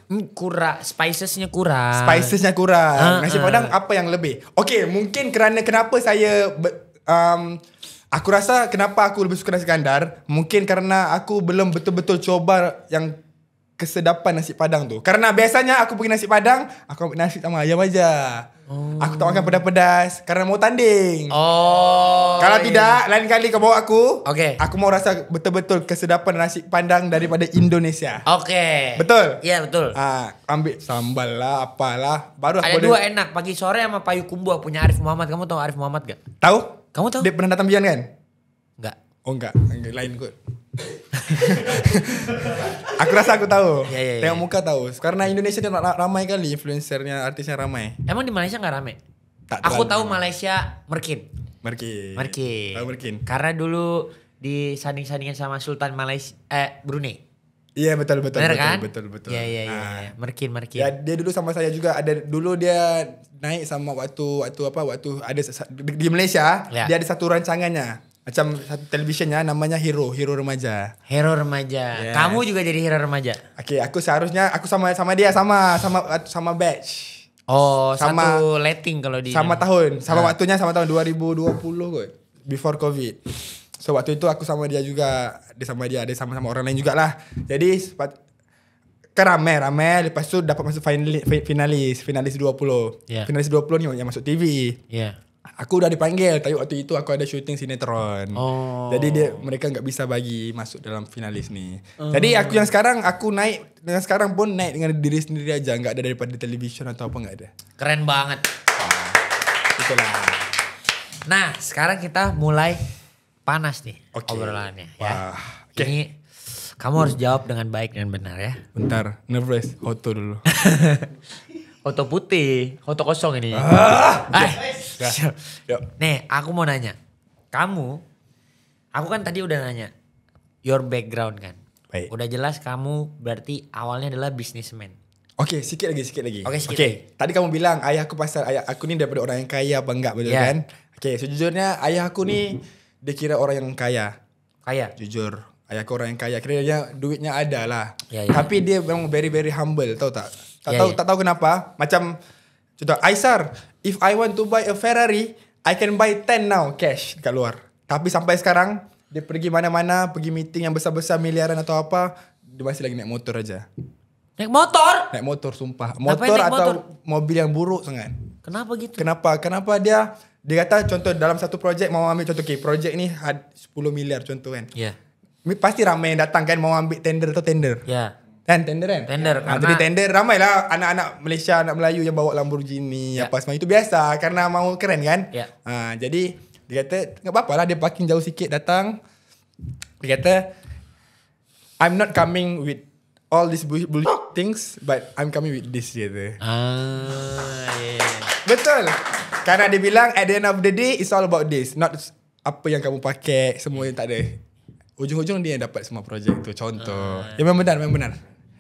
[SPEAKER 1] Spicesnya kurang.
[SPEAKER 2] Spicesnya kurang. Nasi Padang apa yang lebih? Okey, mungkin kerana kenapa saya aku rasa kenapa aku lebih suka nasi kandar, mungkin karena aku belum betul-betul coba yang kesedapan nasi Padang tu. Karena biasanya aku pergi nasi Padang, aku ambil nasi sama ayam aja. Aku tak makan pedas-pedas karena mau tanding. Kalau
[SPEAKER 1] Iya.
[SPEAKER 2] tidak, lain kali kau bawa aku.
[SPEAKER 1] Oke.
[SPEAKER 2] Aku mau rasa betul-betul kesedapan nasi padang daripada Indonesia.
[SPEAKER 1] Oke.
[SPEAKER 2] Betul?
[SPEAKER 1] Iya betul.
[SPEAKER 2] Ambil sambal lah, apalah. Baru aku
[SPEAKER 1] Ada dua enak, pagi sore sama Payakumbuh punya Arif Muhammad. Kamu tahu Arif Muhammad gak?
[SPEAKER 2] Tahu?
[SPEAKER 1] Kamu tahu?
[SPEAKER 2] Dia pernah datang Bian kan?
[SPEAKER 1] Enggak.
[SPEAKER 2] Oh enggak lain kot. Aku rasa aku tahu.
[SPEAKER 1] Ya.
[SPEAKER 2] Tengok muka tahu. Karena Indonesia dia ramai kali influencernya, artisnya ramai.
[SPEAKER 1] Emang di Malaysia gak rame?
[SPEAKER 2] Tak
[SPEAKER 1] Aku
[SPEAKER 2] terlalu
[SPEAKER 1] tahu
[SPEAKER 2] ramai.
[SPEAKER 1] Malaysia Merkin.
[SPEAKER 2] Merkin. Tahu Merkin.
[SPEAKER 1] Karena dulu disanding-sandingin sama Sultan Malaysia Brunei.
[SPEAKER 2] Iya betul.
[SPEAKER 1] Bener kan?
[SPEAKER 2] Betul.
[SPEAKER 1] Iya. Merkin.
[SPEAKER 2] Ya dia dulu sama saya juga dulu dia naik sama waktu ada di Malaysia
[SPEAKER 1] Ya.
[SPEAKER 2] dia ada satu rancangannya macam satu televisionnya namanya Hero Remaja.
[SPEAKER 1] Hero remaja.
[SPEAKER 2] Yes.
[SPEAKER 1] Kamu juga jadi hero remaja.
[SPEAKER 2] Oke, aku seharusnya aku sama dia sama batch.
[SPEAKER 1] Oh,
[SPEAKER 2] Sama-
[SPEAKER 1] satu letting kalau di
[SPEAKER 2] Sama tahun, waktunya sama tahun 2020 kot. Before COVID. So waktu itu aku sama dia juga, dia sama orang lain juga lah. Jadi kan rame, lepas tu dapat masuk finalis 20.
[SPEAKER 1] Yeah.
[SPEAKER 2] Finalis 20 ni yang masuk TV.
[SPEAKER 1] Iya.
[SPEAKER 2] Aku udah dipanggil, tapi waktu itu aku ada syuting sinetron.
[SPEAKER 1] Oh.
[SPEAKER 2] Jadi mereka enggak bisa bagi masuk dalam finalis ni. Jadi aku yang sekarang aku naik dengan sekarang pun naik dengan diri sendiri aja, enggak ada daripada television atau apa enggak ada.
[SPEAKER 1] Keren banget.
[SPEAKER 2] Itulah.
[SPEAKER 1] Nah, sekarang kita mulai panas nih
[SPEAKER 2] Oke.
[SPEAKER 1] obrolannya ya.
[SPEAKER 2] Wah, oke.
[SPEAKER 1] Ini kamu harus jawab dengan baik dan benar ya.
[SPEAKER 2] Bentar, nervous, foto dulu.
[SPEAKER 1] Foto putih, foto kosong ini.
[SPEAKER 2] Yuk.
[SPEAKER 1] Nih, aku mau nanya. Aku kan tadi udah nanya your background kan.
[SPEAKER 2] Baik.
[SPEAKER 1] Udah jelas kamu berarti awalnya adalah businessman.
[SPEAKER 2] Oke, sikit lagi.
[SPEAKER 1] Oke, sikit lagi.
[SPEAKER 2] Tadi kamu bilang ayah aku ni daripada orang yang kaya apa enggak, betul
[SPEAKER 1] Ya.
[SPEAKER 2] kan? Oke, sejujurnya ayah aku ni dia kira orang yang kaya.
[SPEAKER 1] Kaya.
[SPEAKER 2] Jujur, ayah aku orang yang kaya. Kira dia duitnya ada lah.
[SPEAKER 1] Ya, ya.
[SPEAKER 2] Tapi dia memang very very humble, tahu tak?
[SPEAKER 1] Ya, ya.
[SPEAKER 2] Tak tahu kenapa. Macam contoh, Aisar, if I want to buy a Ferrari, I can buy 10 now cash kat luar. Tapi sampai sekarang dia pergi mana-mana, pergi meeting yang besar-besar miliaran atau apa, dia masih lagi naik motor aja.
[SPEAKER 1] Naik motor?
[SPEAKER 2] Naik motor sumpah.
[SPEAKER 1] Ngapain
[SPEAKER 2] Motor
[SPEAKER 1] naik
[SPEAKER 2] atau
[SPEAKER 1] motor?
[SPEAKER 2] mobil yang buruk sangat.
[SPEAKER 1] Kenapa gitu?
[SPEAKER 2] Kenapa dia kata contoh dalam satu projek mau ambil contoh projek ni 10 miliar contoh kan.
[SPEAKER 1] Iya.
[SPEAKER 2] Pasti ramai yang datang kan mau ambil tender atau tender.
[SPEAKER 1] Ya.
[SPEAKER 2] Kan tender kan?
[SPEAKER 1] Tender, karena-
[SPEAKER 2] Jadi tender ramailah anak-anak Malaysia, anak Melayu yang bawa Lamborghini
[SPEAKER 1] Ya.
[SPEAKER 2] apa semua itu biasa karena mau keren kan?
[SPEAKER 1] Ya.
[SPEAKER 2] Jadi dia kata enggak apa-apa lah dia parking jauh sikit datang. Dia kata I'm not coming with all these bullshit things but I'm coming with this gitu.
[SPEAKER 1] Iya.
[SPEAKER 2] Betul. Karena dia bilang at the end of the day it's all about this, not apa yang kamu pakai, semua yang tak ada. Ujung-ujung dia yang dapat semua projek tu. Contoh. Ya memang benar.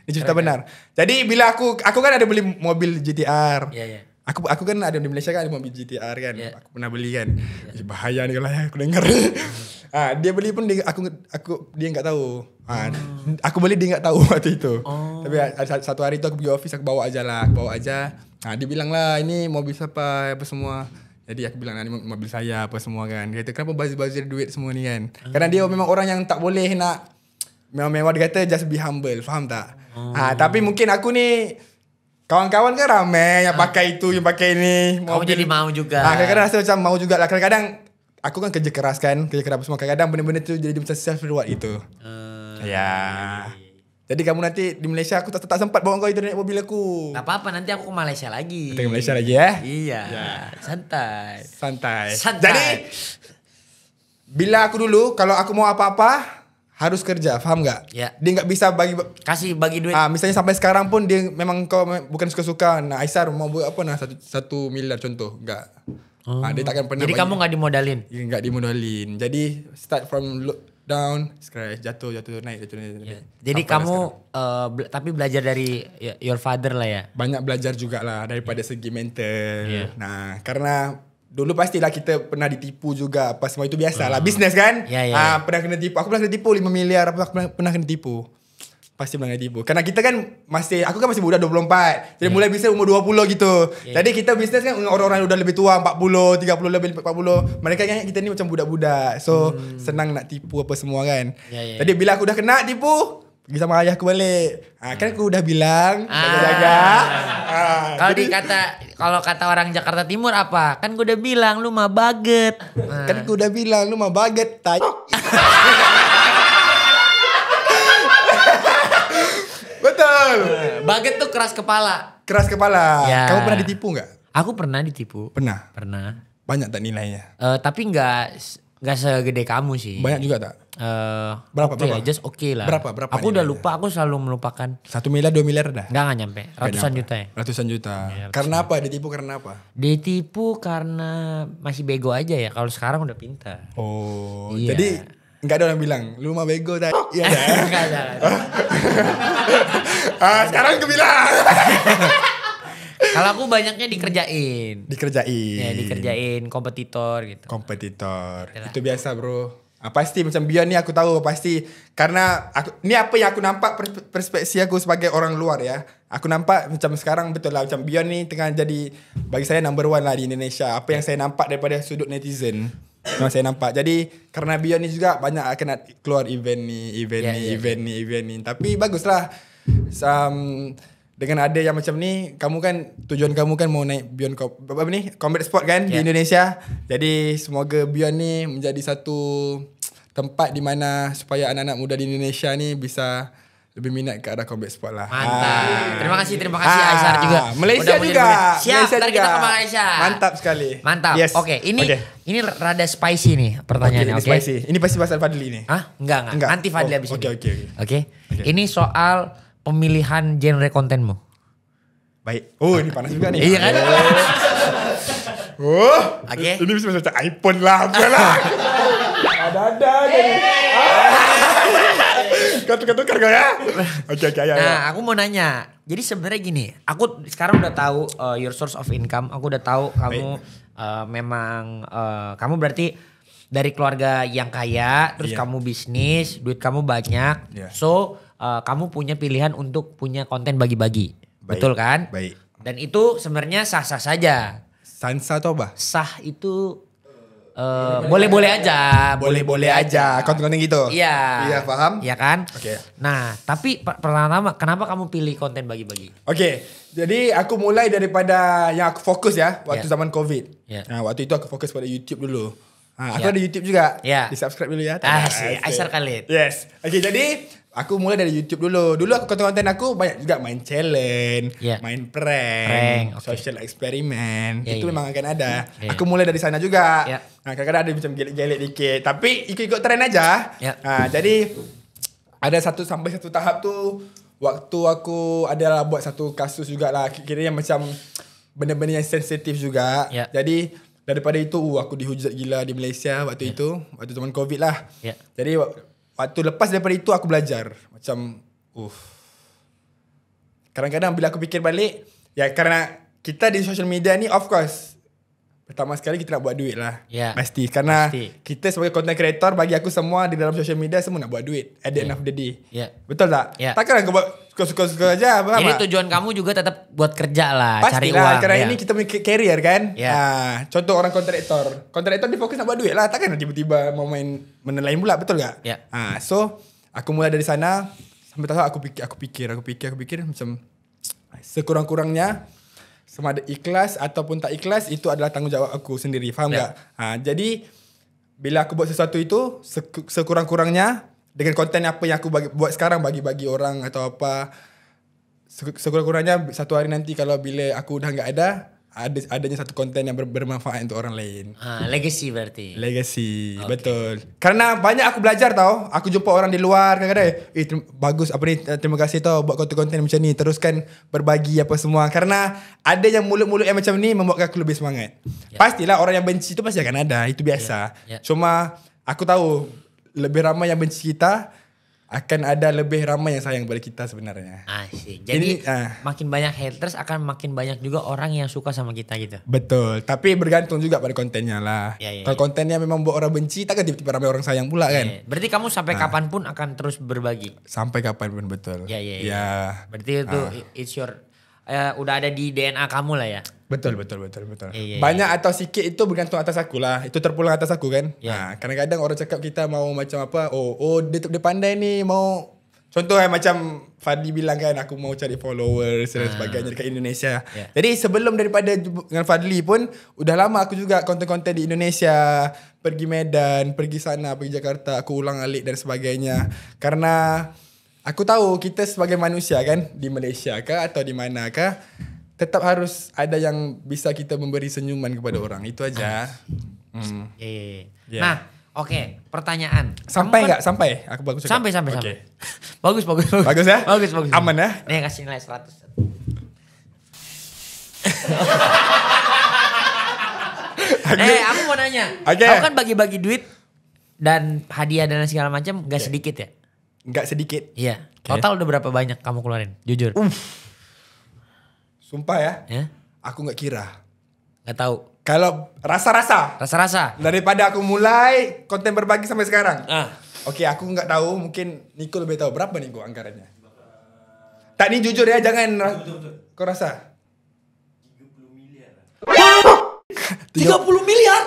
[SPEAKER 2] Ini cerita benar. Jadi bila aku kan ada beli mobil GTR.
[SPEAKER 1] Iya.
[SPEAKER 2] Aku kan ada di Malaysia kan ada mobil GTR kan.
[SPEAKER 1] Ya.
[SPEAKER 2] Aku pernah beli kan. Bahaya ni kalau aku dengar. Dia beli pun dia enggak tahu. Aku beli dia enggak tahu waktu itu. Tapi ada satu hari tu aku pergi office aku bawa aja. Dia bilang lah ini mobil siapa apa semua. Jadi aku bilang ini mobil saya apa semua kan. Dia kata kenapa bazir-bazir duit semua ni kan. Karena dia memang orang yang tak boleh nak mewah-mewah, dia kata just be humble. Faham tak? Tapi mungkin aku ni kawan-kawan kan ramai yang pakai itu, yang pakai ini.
[SPEAKER 1] Kamu jadi mau juga.
[SPEAKER 2] Kadang-kadang rasa macam mau juga lah. Kadang-kadang aku kan kerja keras semua. Kadang-kadang benda-benda tu jadi macam self reward itu. Ya. Jadi kamu nanti di Malaysia aku tak sempat bawa kau itu naik mobil aku.
[SPEAKER 1] Gak apa-apa, nanti aku ke Malaysia lagi.
[SPEAKER 2] Kita ke Malaysia lagi ya.
[SPEAKER 1] Iya.
[SPEAKER 2] Ya.
[SPEAKER 1] Santai.
[SPEAKER 2] Santai.
[SPEAKER 1] Santai.
[SPEAKER 2] Jadi bila aku dulu kalau aku mau apa-apa harus kerja, faham tak?
[SPEAKER 1] Ya.
[SPEAKER 2] Dia enggak bisa bagi
[SPEAKER 1] Bagi duit.
[SPEAKER 2] misalnya sampai sekarang pun dia memang kau bukan suka-suka. Nah, Aisar mau buat apa nah 1 miliar contoh. Enggak. Dia takkan pernah
[SPEAKER 1] Jadi kamu gak dimodalin?
[SPEAKER 2] enggak dimodalin. Jadi start from down, scratch, jatuh, naik.
[SPEAKER 1] Ya. Jadi kamu tapi belajar dari your father lah ya?
[SPEAKER 2] Banyak belajar jugalah daripada segi mental.
[SPEAKER 1] Ya.
[SPEAKER 2] Nah, karena dulu pastilah kita pernah ditipu juga. Apa semua itu biasalah. Bisnes kan?
[SPEAKER 1] Ya, ya.
[SPEAKER 2] Pernah kena tipu. Aku pernah kena tipu 5 miliar. Aku pernah kena tipu. Pasti pernah kena tipu. Karena kita kan aku kan masih muda 24. Jadi mulai bisnes umur 20 gitu. Jadi kita bisnes kan orang-orang yang udah lebih tua 40, 30 lebih 40. Mereka kan kita ni macam budak-budak. So senang nak tipu apa semua kan.
[SPEAKER 1] Ya, ya.
[SPEAKER 2] Jadi bila aku dah kena tipu, pergi sama ayahku balik. Kan aku udah bilang jaga-jaga.
[SPEAKER 1] Kalau kata orang Jakarta Timur apa? Kan gue udah bilang lu mah baget.
[SPEAKER 2] Kan aku udah bilang lu mah baget. Betul.
[SPEAKER 1] Baget tuh keras kepala.
[SPEAKER 2] Keras kepala.
[SPEAKER 1] Ya.
[SPEAKER 2] Kamu pernah ditipu nggak?
[SPEAKER 1] Aku pernah ditipu.
[SPEAKER 2] Pernah. Banyak tak nilainya?
[SPEAKER 1] Tapi nggak segede kamu sih.
[SPEAKER 2] Banyak juga tak? Berapa?
[SPEAKER 1] Just oke lah.
[SPEAKER 2] Berapa
[SPEAKER 1] Aku udah
[SPEAKER 2] nilainya?
[SPEAKER 1] lupa, aku selalu melupakan.
[SPEAKER 2] 1 miliar 2 miliar dah?
[SPEAKER 1] Nggak nyampe. Ratusan juta ya.
[SPEAKER 2] Ratusan juta.
[SPEAKER 1] Ya,
[SPEAKER 2] karena apa? Ditipu karena apa?
[SPEAKER 1] Ditipu karena masih bego aja ya. Kalau sekarang udah pintar.
[SPEAKER 2] Oh,
[SPEAKER 1] Iya.
[SPEAKER 2] jadi nggak ada orang bilang lu mah bego tadi. Iya dah.
[SPEAKER 1] Nggak ada.
[SPEAKER 2] Sekarang aku bilang.
[SPEAKER 1] Kalau aku banyaknya dikerjain.
[SPEAKER 2] Dikerjain.
[SPEAKER 1] Ya dikerjain kompetitor gitu.
[SPEAKER 2] Kompetitor.
[SPEAKER 1] Yalah.
[SPEAKER 2] Itu biasa, Bro. Pasti macam Bion ni aku tahu pasti karena ni apa yang aku nampak perspektif aku sebagai orang luar ya. Aku nampak macam sekarang betul lah macam Bion ni tengah jadi bagi saya number 1 lah di Indonesia. Apa yang saya nampak daripada sudut netizen. Memang saya nampak. Jadi karena Bion ni juga banyak akan keluar event ni. Tapi baguslah. Dengan ada yang macam ni, kamu kan tujuan kamu kan mau naik Bion combat sport kan di Indonesia. Jadi semoga Bion ni menjadi satu tempat di mana supaya anak-anak muda di Indonesia ni bisa lebih minat ke arah combat sport lah.
[SPEAKER 1] Mantap. Terima kasih Aisyah juga.
[SPEAKER 2] Malaysia
[SPEAKER 1] Udah
[SPEAKER 2] juga.
[SPEAKER 1] Siap,
[SPEAKER 2] Malaysia
[SPEAKER 1] ntar
[SPEAKER 2] juga.
[SPEAKER 1] kita ke Malaysia.
[SPEAKER 2] Mantap sekali.
[SPEAKER 1] Mantap.
[SPEAKER 2] Yes.
[SPEAKER 1] Oke, ini rada spicy nih pertanyaannya,
[SPEAKER 2] Ini
[SPEAKER 1] oke?
[SPEAKER 2] spicy. Ini pasti pasal Fadli ni.
[SPEAKER 1] Hah? Enggak. Nanti Fadli habis ini.
[SPEAKER 2] Oke.
[SPEAKER 1] Ini soal pemilihan genre kontenmu.
[SPEAKER 2] Baik. Oh, ini panas juga nih.
[SPEAKER 1] Iya kan?
[SPEAKER 2] Oke. Ini bisa macam iPhone lah, apalah. Ada jadi. Kau tukar kau ya. Oke, ya.
[SPEAKER 1] Nah, aku mau nanya. Jadi sebenarnya gini, aku sekarang udah tahu your source of income. Aku udah tahu kamu memang kamu berarti dari keluarga yang kaya, terus kamu bisnis, duit kamu banyak. So, kamu punya pilihan untuk punya konten bagi-bagi. Betul kan?
[SPEAKER 2] Baik.
[SPEAKER 1] Dan itu sebenarnya sah-sah saja.
[SPEAKER 2] Sansa atau apa?
[SPEAKER 1] Sah itu boleh-boleh aja.
[SPEAKER 2] Boleh-boleh aja. Konten-konten gitu.
[SPEAKER 1] Iya.
[SPEAKER 2] Iya, paham?
[SPEAKER 1] Iya kan?
[SPEAKER 2] Oke.
[SPEAKER 1] Nah, tapi pertama kenapa kamu pilih konten bagi-bagi?
[SPEAKER 2] Oke. Jadi aku mulai daripada yang aku fokus ya waktu zaman COVID.
[SPEAKER 1] Yeah.
[SPEAKER 2] Nah, waktu itu aku fokus pada YouTube dulu. Aku ada YouTube juga.
[SPEAKER 1] Yeah.
[SPEAKER 2] Di-subscribe dulu ya.
[SPEAKER 1] Asik, Aisyah Khalid.
[SPEAKER 2] Yes. Oke, jadi aku mulai dari YouTube dulu. Dulu aku konten-konten aku banyak juga main challenge, main prank, social eksperimen. Itu memang akan ada. Aku mulai dari sana juga. Nah, kadang-kadang ada macam gelik-gelik dikit, tapi ikut-ikut trend aja. Nah, jadi ada sampai satu tahap tu waktu aku adalah buat satu kasus jugalah, kira-kira macam benda-benda yang sensitif juga. Jadi daripada itu aku dihujat gila di Malaysia waktu itu, waktu zaman COVID lah. Jadi waktu lepas daripada itu aku belajar macam kadang-kadang bila aku fikir balik ya, karena kita di social media ni of course pertama sekali kita nak buat duit lah. Pasti karena kita sebagai content creator, bagi aku semua di dalam social media semua nak buat duit at the end of the day. Betul tak? Takkan aku buat suka-suka aja.
[SPEAKER 1] Jadi tujuan kamu juga tetap buat kerja lah, cari
[SPEAKER 2] pastilah,
[SPEAKER 1] uang.
[SPEAKER 2] karena ini kita punya career kan. Contoh orang kontraktor dia fokus nak buat duit lah. Takkan tiba-tiba mau main benda lain pula, betul tak? So aku mulai dari sana sampai tahu aku pikir macam sekurang-kurangnya sama ada ikhlas ataupun tak ikhlas, itu adalah tanggungjawab aku sendiri. Faham tak? Jadi bila aku buat sesuatu itu sekurang-kurangnya dengan konten apa yang aku buat sekarang, bagi-bagi orang atau apa, sekurang-kurangnya satu hari nanti kalau bila aku dah enggak adanya satu konten yang bermanfaat untuk orang lain.
[SPEAKER 1] Legacy berarti.
[SPEAKER 2] Legacy, betul. Karena banyak aku belajar tau. Aku jumpa orang di luar kadang-kadang, bagus apa ni, terima kasih tau buat konten-konten macam ni, teruskan berbagi apa semua. Karena ada yang mulut-mulut yang macam ni membuatkan aku lebih semangat. Pastilah orang yang benci tu pasti akan ada, itu biasa. Cuma aku tahu lebih ramai yang benci kita, akan ada lebih ramai yang sayang pada kita sebenarnya.
[SPEAKER 1] Asik. Jadi makin banyak haters akan makin banyak juga orang yang suka sama kita gitu.
[SPEAKER 2] Betul. Tapi bergantung juga pada kontennya lah. Kalau kontennya memang buat orang benci, takkan tiba-tiba ramai orang sayang pula kan.
[SPEAKER 1] Berarti kamu sampai kapanpun akan terus berbagi.
[SPEAKER 2] Sampai kapanpun, betul.
[SPEAKER 1] Ya. Berarti itu it's your udah ada di DNA kamu lah ya.
[SPEAKER 2] Betul. Banyak atau sikit itu bergantung atas aku lah. Itu terpulang atas aku kan. Kadang-kadang orang cakap kita mau macam apa, dia pandai ni, mau Contoh macam Fadli bilang kan aku mau cari followers dan sebagainya dekat Indonesia. Jadi sebelum daripada dengan Fadli pun udah lama aku juga konten-konten di Indonesia, pergi Medan, pergi sana, pergi Jakarta, aku ulang alik dan sebagainya. Karena aku tahu kita sebagai manusia kan di Malaysia kah atau di mana kah tetap harus ada yang bisa kita memberi senyuman kepada orang. Itu aja.
[SPEAKER 1] Iya. Nah, oke, pertanyaan.
[SPEAKER 2] Sampai enggak? Sampai? Aku bagus juga.
[SPEAKER 1] Sampai.
[SPEAKER 2] Okay.
[SPEAKER 1] Bagus.
[SPEAKER 2] Bagus ya?
[SPEAKER 1] Bagus.
[SPEAKER 2] Aman ya?
[SPEAKER 1] Nih kasih nilai 100. Aku mau nanya. Aku kan bagi-bagi duit dan hadiah dan segala macam gak sedikit ya?
[SPEAKER 2] Enggak sedikit.
[SPEAKER 1] Iya. Total udah berapa banyak kamu keluarin? Jujur.
[SPEAKER 2] Sumpah ya?
[SPEAKER 1] Ya?
[SPEAKER 2] Aku gak kira.
[SPEAKER 1] Gak tahu.
[SPEAKER 2] Kalau rasa-rasa. Daripada aku mulai konten berbagi sampai sekarang. Oke, aku nggak tahu. Mungkin Niko lebih tahu. Berapa Niko anggarannya? Tak, ni jujur ya. Jangan. Kau rasa?
[SPEAKER 3] 30 miliar.
[SPEAKER 1] 30 miliar?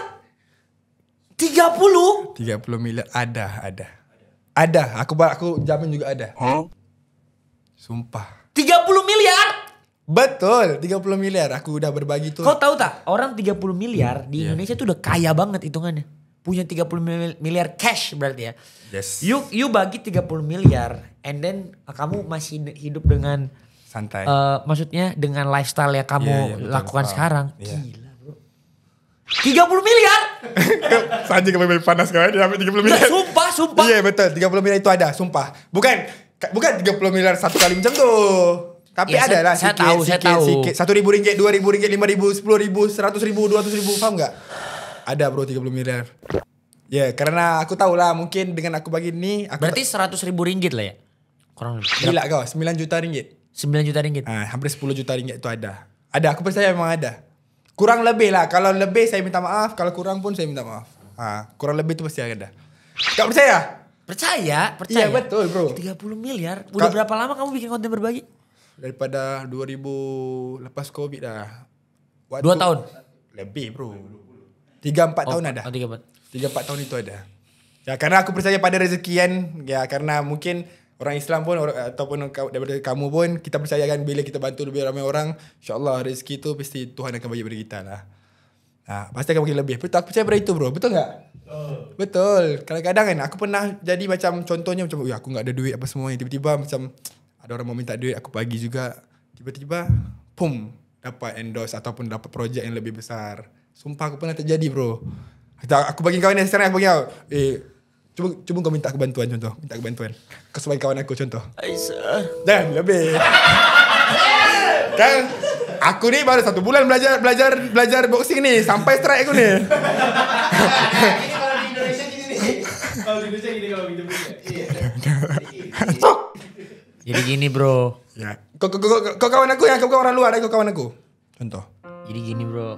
[SPEAKER 1] 30
[SPEAKER 2] miliar. Ada. Aku jamin juga ada. Sumpah.
[SPEAKER 1] 30 miliar?
[SPEAKER 2] Betul, 30 miliar. Aku udah berbagi tuh.
[SPEAKER 1] Kau tahu tak? Orang 30 miliar di Indonesia tuh udah kaya banget hitungannya. Punya 30 miliar cash berarti ya.
[SPEAKER 2] Yes.
[SPEAKER 1] You bagi 30 miliar and then kamu masih hidup dengan
[SPEAKER 2] santai.
[SPEAKER 1] Maksudnya dengan lifestyle yang kamu
[SPEAKER 2] betul.
[SPEAKER 1] lakukan sekarang.
[SPEAKER 2] Iya.
[SPEAKER 1] Gila bro. 30 miliar?
[SPEAKER 2] Saja kami panas kan dia ambil 30 miliar.
[SPEAKER 1] Sumpah.
[SPEAKER 2] Iya betul, 30 miliar itu ada, sumpah. Bukan 30 miliar satu kali macam tu. Tapi
[SPEAKER 1] ya,
[SPEAKER 2] ada lah
[SPEAKER 1] saya tahu.
[SPEAKER 2] Sikit. 1.000 ringgit, 2.000 ringgit, 5.000, 10.000, 100.000, 200.000, faham tak? Ada bro 30 miliar. Ya, karena aku tahu lah mungkin dengan aku bagi ni.
[SPEAKER 1] Berarti 100.000 ringgit lah ya? Kurang lebih.
[SPEAKER 2] Gila kau, 9 juta ringgit.
[SPEAKER 1] 9 juta ringgit?
[SPEAKER 2] Hampir 10 juta ringgit itu ada. Ada, aku percaya memang ada. Kurang lebih lah, kalau lebih saya minta maaf, kalau kurang pun saya minta maaf. Kurang lebih itu pasti ada. Kau percaya?
[SPEAKER 1] Percaya.
[SPEAKER 2] Iya betul bro.
[SPEAKER 1] 30 miliar? Udah berapa lama kamu bikin konten berbagi?
[SPEAKER 2] Daripada 2000 lepas Covid dah.
[SPEAKER 1] 2 tahun?
[SPEAKER 2] Lebih bro. 3-4 tahun ada. 3-4 tahun itu ada. Ya karena aku percaya pada rezeki kan. Ya karena mungkin orang Islam pun ataupun daripada kamu pun kita percaya kan bila kita bantu lebih ramai orang, insya-Allah rezeki itu pasti Tuhan akan bagi pada kita lah. Pasti akan bagi lebih. Betul, aku percaya pada itu bro. Betul tak? Betul. Kadang-kadang kan aku pernah jadi macam contohnya macam aku enggak ada duit apa semua. Tiba-tiba macam ada orang mau minta duit, aku bagi juga. Tiba-tiba, pum, dapat endorse ataupun dapat projek yang lebih besar. Sumpah aku pernah terjadi bro. Aku bagi kawan yang sekarang, aku bagi kau. Cuba kau minta aku bantuan contoh. Minta aku bantuan. Kau sebagai kawan aku contoh.
[SPEAKER 1] Aisyah.
[SPEAKER 2] Dan lebih. Kan, aku ni baru 1 bulan belajar boxing ni. Sampai strike aku ni.
[SPEAKER 3] Ini kalau di Indonesia gini nih. Kalau di Indonesia gini kalau gitu.
[SPEAKER 1] Jadi gini bro.
[SPEAKER 2] Ya. Kau kawan aku ya, kau orang luar, kau kawan aku. Contoh.
[SPEAKER 1] Jadi gini bro.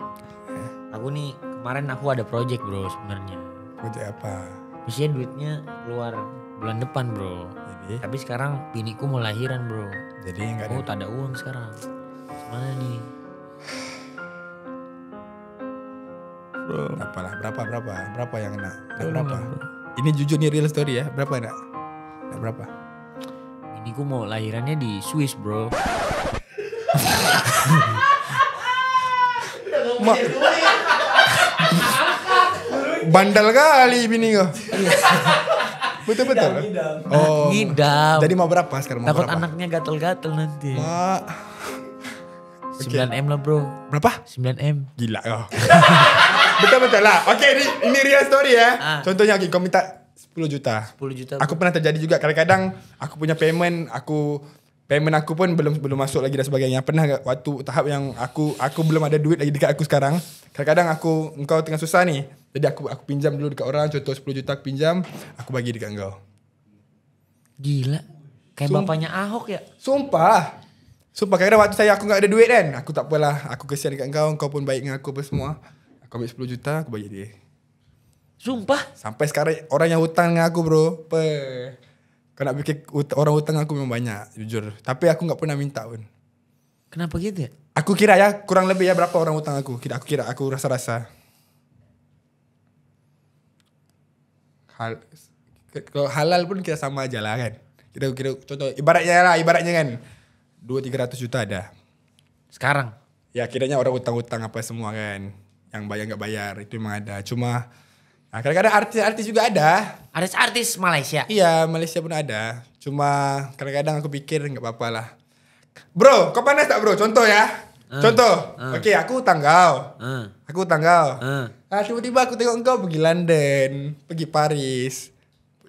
[SPEAKER 1] Aku nih kemarin aku ada project bro sebenarnya.
[SPEAKER 2] Project apa?
[SPEAKER 1] Mestinya duitnya keluar bulan depan bro.
[SPEAKER 2] Jadi?
[SPEAKER 1] Tapi sekarang biniku mau lahiran bro.
[SPEAKER 2] Jadi enggak
[SPEAKER 1] Aku tak ada uang sekarang. Gimana nih? Bro.
[SPEAKER 2] Berapa yang nak berapa? Ini jujur nih real story ya. Berapa nak? Berapa?
[SPEAKER 1] Biniku mau lahirannya di Swiss bro.
[SPEAKER 2] Bandal kali bini kau. Betul. Oh.
[SPEAKER 1] Ngidam.
[SPEAKER 2] Jadi mau berapa sekarang?
[SPEAKER 1] Takut anaknya gatel-gatel nanti.
[SPEAKER 2] Mak.
[SPEAKER 1] 9M lah bro.
[SPEAKER 2] Berapa?
[SPEAKER 1] 9M.
[SPEAKER 2] Gila kau. Betul lah. Oke, ini real story ya. Contohnya kau minta 10 juta.
[SPEAKER 1] 10 juta.
[SPEAKER 2] Aku pernah terjadi juga. Kadang-kadang aku punya payment aku pun belum masuk lagi dan sebagainya. Pernah waktu tahap yang aku belum ada duit lagi dekat aku sekarang. Kadang-kadang engkau tengah susah nih. Jadi aku pinjam dulu dekat orang, contoh 10 juta aku pinjam, aku bagi dekat engkau.
[SPEAKER 1] Gila. Kayak bapaknya Ahok ya?
[SPEAKER 2] Sumpah kadang-kadang waktu aku enggak ada duit kan. Aku tak apalah, aku kesian dekat engkau pun baik dengan aku apa semua. Aku ambil 10 juta, aku bagi dia.
[SPEAKER 1] Sumpah.
[SPEAKER 2] Sampai sekarang orang yang hutang dengan aku bro. Kau nak fikir orang hutang aku memang banyak, jujur. Tapi aku enggak pernah minta pun.
[SPEAKER 1] Kenapa gitu ya?
[SPEAKER 2] Aku kira ya, kurang lebih ya berapa orang hutang aku. Aku rasa-rasa. Kalau halal pun kita sama aja lah kan. Kira contoh ibaratnya kan 200-300 juta ada.
[SPEAKER 1] Sekarang.
[SPEAKER 2] Ya kiranya orang utang-utang apa semua kan. Yang bayar nggak bayar itu memang ada. Cuma kadang-kadang artis-artis juga ada.
[SPEAKER 1] Artis Malaysia.
[SPEAKER 2] Iya Malaysia pun ada. Cuma kadang-kadang aku pikir nggak apa-apa lah. Bro, kau panas tak bro? Contoh ya. Contoh. Oke, aku utang kau. Aku utang kau. Tiba-tiba aku tengok kau pergi London, pergi Paris.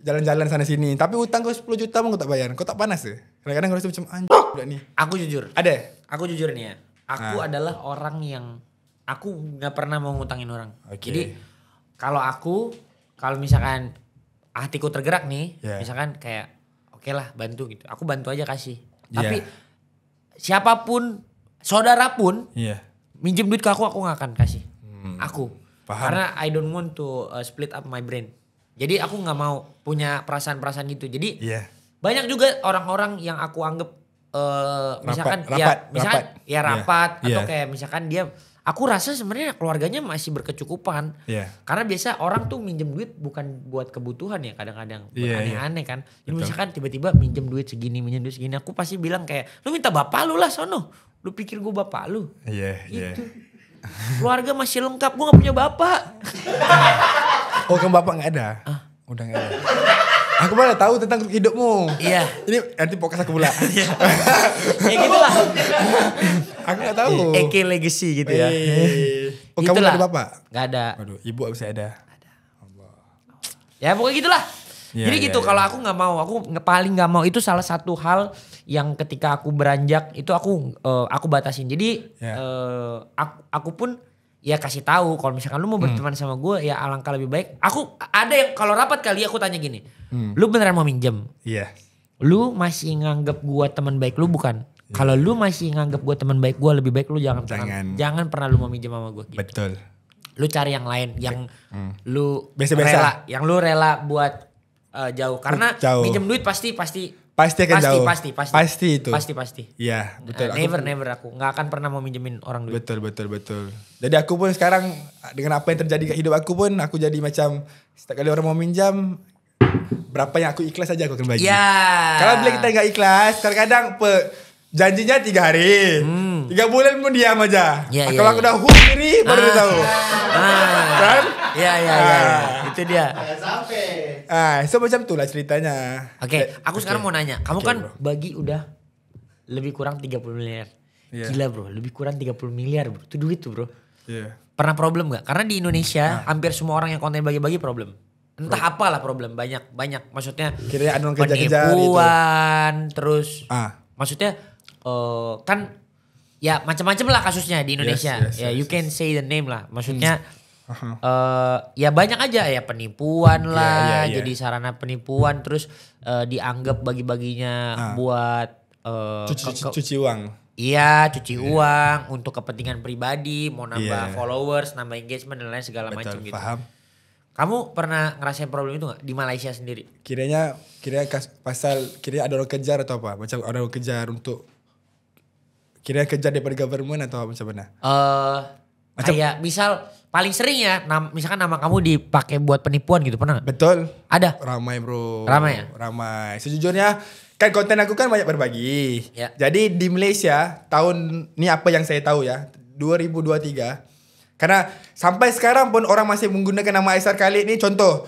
[SPEAKER 2] Jalan-jalan sana sini. Tapi utang kau 10 juta pun kau tak bayar. Kau tak panas tuh? Kadang-kadang kau rasa macam anjir udah nih.
[SPEAKER 1] Aku jujur.
[SPEAKER 2] Ada?
[SPEAKER 1] Aku jujur nih ya. Aku adalah orang yang aku nggak pernah mau ngutangin orang.
[SPEAKER 2] Oke.
[SPEAKER 1] Jadi kalau misalkan hatiku tergerak nih, misalkan kayak oke lah bantu gitu. Aku bantu aja kasih. Tapi siapapun, saudara pun minjem duit ke aku nggak akan kasih. Aku.
[SPEAKER 2] Paham.
[SPEAKER 1] Karena I don't want to split up my brain. Jadi aku nggak mau punya perasaan-perasaan gitu. Jadi banyak juga orang-orang yang aku anggap misalkan rapat atau kayak misalkan dia, aku rasa sebenarnya keluarganya masih berkecukupan. Karena biasa orang tuh minjem duit bukan buat kebutuhan ya, kadang-kadang aneh-aneh kan. Jadi misalkan tiba-tiba minjem duit segini, aku pasti bilang kayak, lu minta bapak lu lah sono. Lu pikir gue bapak lu? Gitu. Keluarga masih lengkap, gue gak punya bapak.
[SPEAKER 2] Oh kan bapak gak ada? Udah gak ada. Aku malah tahu tentang hidupmu.
[SPEAKER 1] Iya.
[SPEAKER 2] Ini nanti podcast aku pula.
[SPEAKER 1] Ya gitu lah.
[SPEAKER 2] Aku gak tahu.
[SPEAKER 1] Eke legacy gitu ya.
[SPEAKER 2] Oh kamu gak ada bapak?
[SPEAKER 1] Gak ada.
[SPEAKER 2] Waduh, ibu harusnya ada.
[SPEAKER 1] Ya pokoknya gitulah. Jadi gitu kalau aku gak mau. Aku paling gak mau. Itu salah satu hal yang ketika aku beranjak itu aku batasin. Jadi aku pun ya kasih tahu kalau misalkan lu mau berteman sama gue ya alangkah lebih baik. Aku ada yang kalau rapat kali aku tanya gini. Lu beneran mau minjem?
[SPEAKER 2] Iya.
[SPEAKER 1] Lu masih nganggap gue teman baik lu bukan? Kalau lu masih nganggap gue teman baik gue, lebih baik lu jangan pernah lu mau minjem sama gue. Gitu.
[SPEAKER 2] Betul.
[SPEAKER 1] Lu cari yang lain yang lu
[SPEAKER 2] biasa-biasa.
[SPEAKER 1] yang lu rela buat jauh. Karena minjem duit pasti
[SPEAKER 2] akan jauh.
[SPEAKER 1] Pasti itu.
[SPEAKER 2] Iya, betul.
[SPEAKER 1] Never aku nggak akan pernah mau minjemin orang duit.
[SPEAKER 2] Betul. Jadi aku pun sekarang dengan apa yang terjadi ke hidup aku pun aku jadi macam setiap kali orang mau minjam berapa yang aku ikhlas aja aku akan bagi. Kalau bila kita nggak ikhlas, kadang-kadang janjinya 3 hari, 3 bulan pun diam aja. Kalau aku udah sendiri baru dia tahu. Kan?
[SPEAKER 1] Iya. Itu dia.
[SPEAKER 3] Sampai.
[SPEAKER 2] So macam itulah ceritanya.
[SPEAKER 1] Oke, aku sekarang mau nanya. Kamu kan bagi udah lebih kurang 30 miliar. Gila bro, lebih kurang 30 miliar bro. Itu duit tuh bro. Pernah problem gak? Karena di Indonesia hampir semua orang yang konten bagi-bagi problem. Entah apalah problem, banyak. Maksudnya
[SPEAKER 2] kira ada kejar-kejar
[SPEAKER 1] penipuan, terus maksudnya kan ya macam-macam lah kasusnya di Indonesia. You can say the name lah. Maksudnya ya banyak aja ya penipuan lah, jadi sarana penipuan, terus dianggap bagi-baginya buat
[SPEAKER 2] cuci uang.
[SPEAKER 1] Iya, cuci uang untuk kepentingan pribadi, mau nambah followers, nambah engagement dan lain segala macam gitu.
[SPEAKER 2] Paham.
[SPEAKER 1] Kamu pernah ngerasain problem itu gak di Malaysia sendiri?
[SPEAKER 2] Kiranya pasal ada orang kejar atau apa? Macam ada orang kejar untuk kiranya kejar daripada government atau macam mana?
[SPEAKER 1] Kayak misal paling sering ya, misalkan nama kamu dipakai buat penipuan gitu, pernah gak?
[SPEAKER 2] Betul.
[SPEAKER 1] Ada?
[SPEAKER 2] Ramai bro.
[SPEAKER 1] Ramai ya?
[SPEAKER 2] Ramai. Sejujurnya kan konten aku kan banyak berbagi. Jadi di Malaysia tahun ni apa yang saya tahu ya, 2023. Karena sampai sekarang pun orang masih menggunakan nama Aisar Khalid ni. Contoh,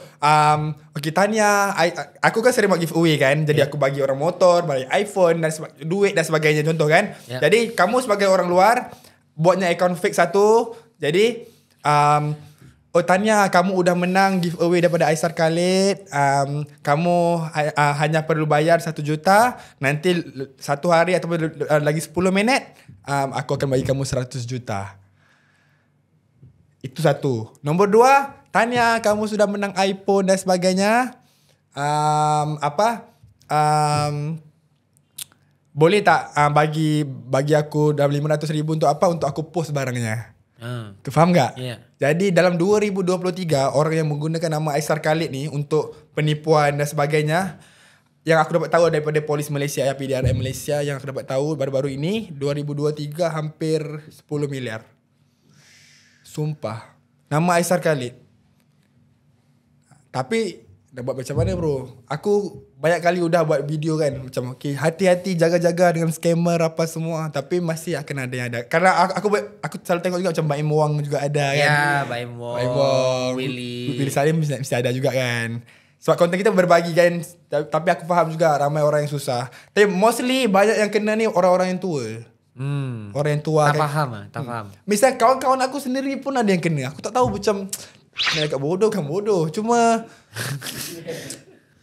[SPEAKER 2] Tanya, aku kan sering buat giveaway kan. Jadi aku bagi orang motor, bagi iPhone, dan duit dan sebagainya contoh kan. Jadi kamu sebagai orang luar, buatnya account fake satu. Jadi, Tanya, kamu udah menang giveaway daripada Aisar Khalid. Kamu hanya perlu bayar 1 juta. Nanti 1 hari atau lagi 10 minit, aku akan bagi kamu 100 juta. Itu satu. Nombor 2, Tanya, kamu sudah menang iPhone dan sebagainya. Boleh tak bagi aku dalam 500,000 untuk apa? Untuk aku post barangnya. Kau faham tak? Jadi dalam 2023 orang yang menggunakan nama Aisar Khalid ni untuk penipuan dan sebagainya, yang aku dapat tahu daripada polis Malaysia, PDRM Malaysia, yang aku dapat tahu baru-baru ini 2023 hampir 10 miliar. Sumpah. Nama Aisar Khalid. Tapi Dah buat macam mana bro? Aku banyak kali udah buat video kan. Macam okay, hati-hati jaga-jaga dengan scammer apa semua. Tapi masih akan ada yang ada. Karena aku selalu tengok juga macam Baim Wong juga ada kan.
[SPEAKER 1] Ya, Baim Wong, Willy
[SPEAKER 2] Salim mesti ada juga kan. Sebab konten kita berbagi kan. Tapi aku faham juga ramai orang yang susah. Tapi mostly banyak yang kena ni orang-orang yang tua. Orang yang tua
[SPEAKER 1] tak
[SPEAKER 2] kan.
[SPEAKER 1] faham.
[SPEAKER 2] Misal kawan-kawan aku sendiri pun ada yang kena. Aku tak tahu macam nak kat bodoh kan bodoh. Cuma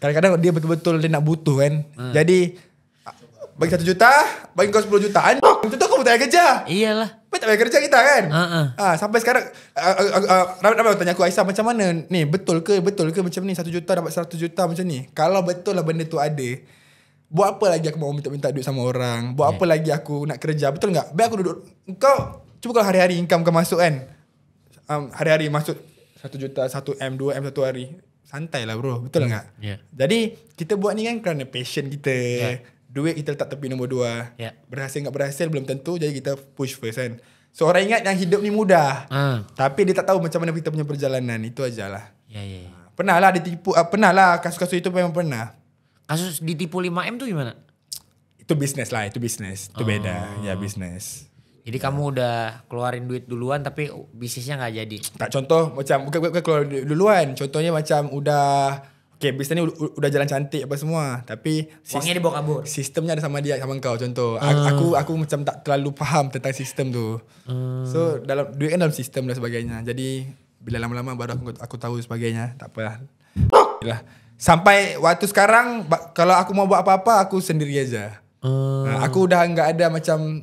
[SPEAKER 2] kadang-kadang dia betul-betul dia nak butuh kan. Jadi bagi 1 juta, bagi kau 10 juta. Itu tu kau tak payah kerja.
[SPEAKER 1] Iyalah.
[SPEAKER 2] Kau tak payah kerja kita kan. Sampai sekarang ramai tanya aku, Aisyah macam mana ni, betul ke macam ni 1 juta dapat 100 juta macam ni. Kalau betul lah benda tu ada, buat apa lagi aku mau minta duit sama orang? Buat apa lagi aku nak kerja? Betul tak? Biar aku duduk. Kau cuba kalau hari-hari income kau masuk kan. Hari-hari masuk 1 juta, 1M, 2M satu hari. Santai lah bro. Betul tak?
[SPEAKER 1] Yeah.
[SPEAKER 2] Jadi kita buat ni kan kerana passion kita. Duit kita letak tepi nombor 2. Berhasil tak berhasil belum tentu. Jadi kita push first kan. So orang ingat yang hidup ni mudah. Tapi dia tak tahu macam mana kita punya perjalanan. Itu ajalah. Pernah lah ditipu. Pernah lah kasus-kasus itu memang pernah.
[SPEAKER 1] Kasus ditipu 5M tu gimana?
[SPEAKER 2] Itu bisnes lah. Itu bisnes. Itu beda. Ya bisnes.
[SPEAKER 1] Jadi kamu udah keluarin duit duluan tapi bisnisnya gak jadi.
[SPEAKER 2] Tak, contoh macam bukan keluar duluan. Contohnya macam udah bisnes ni udah jalan cantik apa semua. Tapi
[SPEAKER 1] uangnya dibawa kabur.
[SPEAKER 2] Sistemnya ada sama dia sama kau contoh. Aku macam tak terlalu faham tentang sistem tu. So dalam duit kan dalam sistem dan sebagainya. Jadi bila lama-lama baru aku tahu sebagainya. Tak apalah. Sampai waktu sekarang kalau aku mau buat apa-apa aku sendiri aja. Aku dah enggak ada macam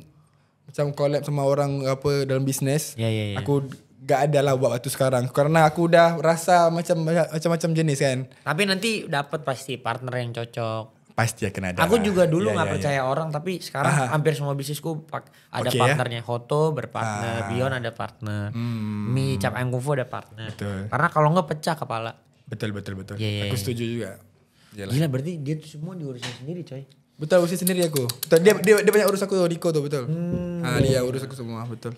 [SPEAKER 2] collab sama orang apa dalam bisnes. Aku gak ada lah buat waktu sekarang. Karena aku dah rasa macam-macam jenis kan.
[SPEAKER 1] Tapi nanti dapat pasti partner yang cocok.
[SPEAKER 2] Pasti akan ada.
[SPEAKER 1] Aku juga dulu gak percaya orang. Tapi sekarang hampir semua bisnisku ada partnernya. Hoto berpartner, Bion ada partner, Mi Cap Ayam Kung Fu ada partner. Betul. Karena kalau gak pecah kepala.
[SPEAKER 2] Betul. Aku setuju juga. Yalah.
[SPEAKER 1] Gila berarti dia tuh semua diurusin sendiri coy.
[SPEAKER 2] Betul, urusin sendiri aku. Dia banyak urus aku, Diko tuh betul. Dia urus aku semua, betul.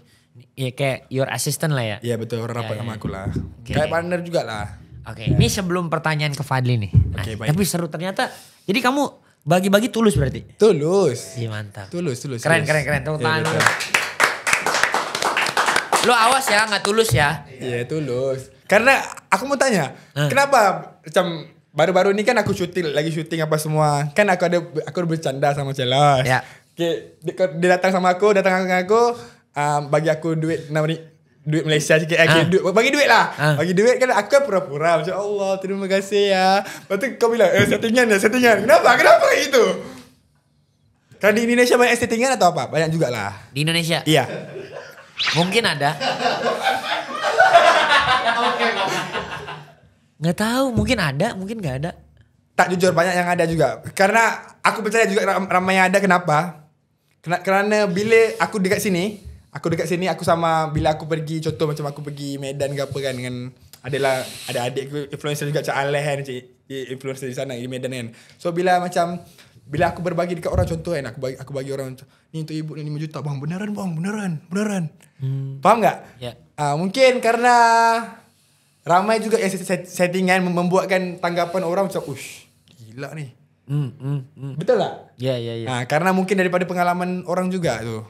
[SPEAKER 1] Ya kayak your assistant lah ya.
[SPEAKER 2] Iya betul, orang rapat sama aku lah. Kayak partner juga lah.
[SPEAKER 1] Oke, ini sebelum pertanyaan ke Fadli nih. Nah,
[SPEAKER 2] baik.
[SPEAKER 1] tapi seru ternyata. Jadi kamu bagi-bagi tulus berarti?
[SPEAKER 2] Tulus.
[SPEAKER 1] Iya mantap.
[SPEAKER 2] Tulus.
[SPEAKER 1] Keren. Tepuk tangan dulu. Lo awas ya, nggak tulus ya.
[SPEAKER 2] Iya tulus. Karena aku mau tanya, kenapa macam baru-baru ini kan aku lagi syuting apa semua. Kan aku bercanda sama Celos.
[SPEAKER 1] Ya.
[SPEAKER 2] Dia datang sama aku, bagi aku duit duit Malaysia sikit. Bagi duit lah. Bagi duit kan aku kan pura-pura macam Allah terima kasih ya. Lepas tu kau bilang settingan. Kenapa kayak gitu? Kan di Indonesia banyak settingan atau apa? Banyak jugalah.
[SPEAKER 1] Di Indonesia?
[SPEAKER 2] Iya.
[SPEAKER 1] Mungkin ada. Nggak tahu, mungkin ada, mungkin nggak ada.
[SPEAKER 2] Tak, jujur banyak yang ada juga. Karena aku percaya juga ramai yang ada. Kenapa? Kerana bila aku dekat sini aku sama bila aku pergi, contoh macam aku pergi Medan ke apa kan dengan ada adik influencer juga macam Aleh kan, influencer di sana di Medan kan. So bila aku berbagi dekat orang, contoh kan aku bagi orang ni untuk ibu ni 5 juta bang, beneran. Faham tak?
[SPEAKER 1] Ya.
[SPEAKER 2] Mungkin karena ramai juga yang settingan membuatkan tanggapan orang macam ush gila ni. Betul tak?
[SPEAKER 1] Ya.
[SPEAKER 2] Karena mungkin daripada pengalaman orang juga tu.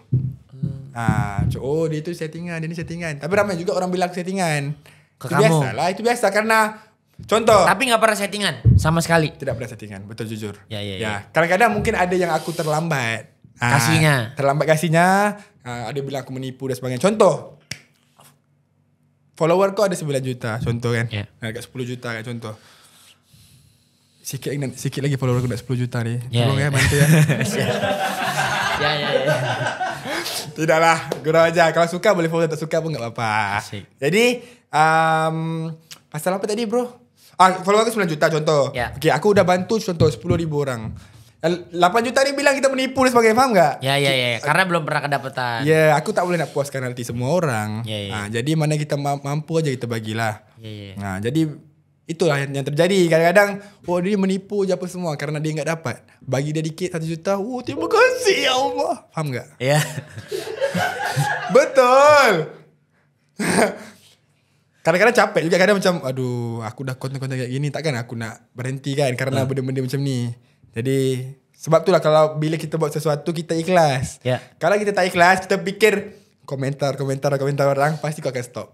[SPEAKER 2] Dia tu settingan, dia ni settingan. Tapi ramai juga orang bilang settingan.
[SPEAKER 1] Ke
[SPEAKER 2] itu
[SPEAKER 1] kamu.
[SPEAKER 2] biasa lah, itu biasa karena contoh.
[SPEAKER 1] Tapi gak pernah settingan sama sekali.
[SPEAKER 2] Tidak pernah settingan, betul jujur.
[SPEAKER 1] Ya.
[SPEAKER 2] Kadang-kadang mungkin ada yang aku terlambat.
[SPEAKER 1] Kasihnya.
[SPEAKER 2] Terlambat kasihnya. Ada bilang aku menipu dan sebagainya. Contoh. Follower kau ada 9 juta contoh kan. Agak 10 juta kan contoh. Sikit lagi follower aku nak 10 juta ni. Tolong ya bantu ya.
[SPEAKER 1] Ya.
[SPEAKER 2] Tidaklah, gurau aja. Kalau suka boleh follow, tak suka pun enggak apa-apa.
[SPEAKER 1] Asik.
[SPEAKER 2] Jadi pasal apa tadi bro? Follower aku 9 juta contoh. Okay, aku udah bantu contoh 10,000 orang. 8 juta ni bilang kita menipu dan sebagainya, faham tak?
[SPEAKER 1] Ya. Karena belum pernah kedapatan.
[SPEAKER 2] Ya, aku tak boleh nak puaskan hati semua orang.
[SPEAKER 1] Ya.
[SPEAKER 2] Jadi mana kita mampu aja kita bagilah.
[SPEAKER 1] Ya.
[SPEAKER 2] Jadi itulah yang terjadi. Kadang-kadang dia menipu je apa semua karena dia enggak dapat. Bagi dia dikit 1 juta. Terima kasih ya Allah. Faham tak?
[SPEAKER 1] Ya.
[SPEAKER 2] Betul. kadang-kadang capek juga, kadang macam aduh aku dah konten-konten kayak gini, takkan aku nak berhenti kan karena benda-benda macam ni. Jadi sebab itulah kalau bila kita buat sesuatu kita ikhlas. Kalau kita tak ikhlas, kita fikir komentar orang, pasti kau akan stop.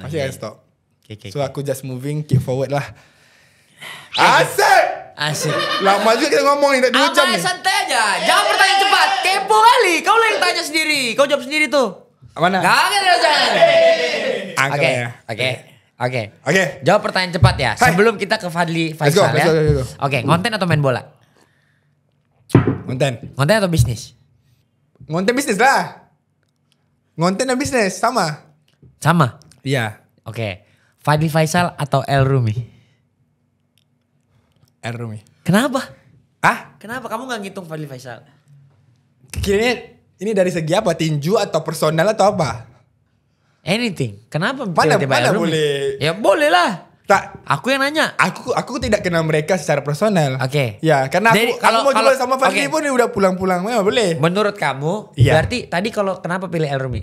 [SPEAKER 2] Pasti akan stop. So aku just moving, keep forward lah. Asik. Lama juga kita ngomong ni, tak 2 jam ni.
[SPEAKER 1] Santai aja. Jangan pertanyaan cepat. Kepo kali. Kau lah yang tanya sendiri. Kau jawab sendiri tuh.
[SPEAKER 2] Mana?
[SPEAKER 1] Jangan. Oke. Jawab pertanyaan cepat ya. Sebelum kita ke Fadli Faisal ya.
[SPEAKER 2] Let's go.
[SPEAKER 1] Oke, konten atau main bola?
[SPEAKER 2] Konten
[SPEAKER 1] atau bisnis?
[SPEAKER 2] Konten bisnis lah. Konten dan bisnis sama. Iya.
[SPEAKER 1] Oke. Fadli Faisal atau El Rumi?
[SPEAKER 2] El Rumi.
[SPEAKER 1] Kenapa? Kenapa kamu gak ngitung Fadli Faisal?
[SPEAKER 2] Kiranya ini dari segi apa? Tinju atau personal atau apa?
[SPEAKER 1] Anything. Kenapa
[SPEAKER 2] Mana
[SPEAKER 1] El Rumi?
[SPEAKER 2] boleh?
[SPEAKER 1] Ya boleh lah.
[SPEAKER 2] Tak.
[SPEAKER 1] Aku yang nanya.
[SPEAKER 2] Aku tidak kenal mereka secara personal.
[SPEAKER 1] Oke.
[SPEAKER 2] Ya, karena
[SPEAKER 1] Jadi,
[SPEAKER 2] aku mau jual sama Fadli pun dia udah pulang-pulang. Memang boleh.
[SPEAKER 1] Menurut kamu, berarti tadi kalau kenapa pilih El Rumi?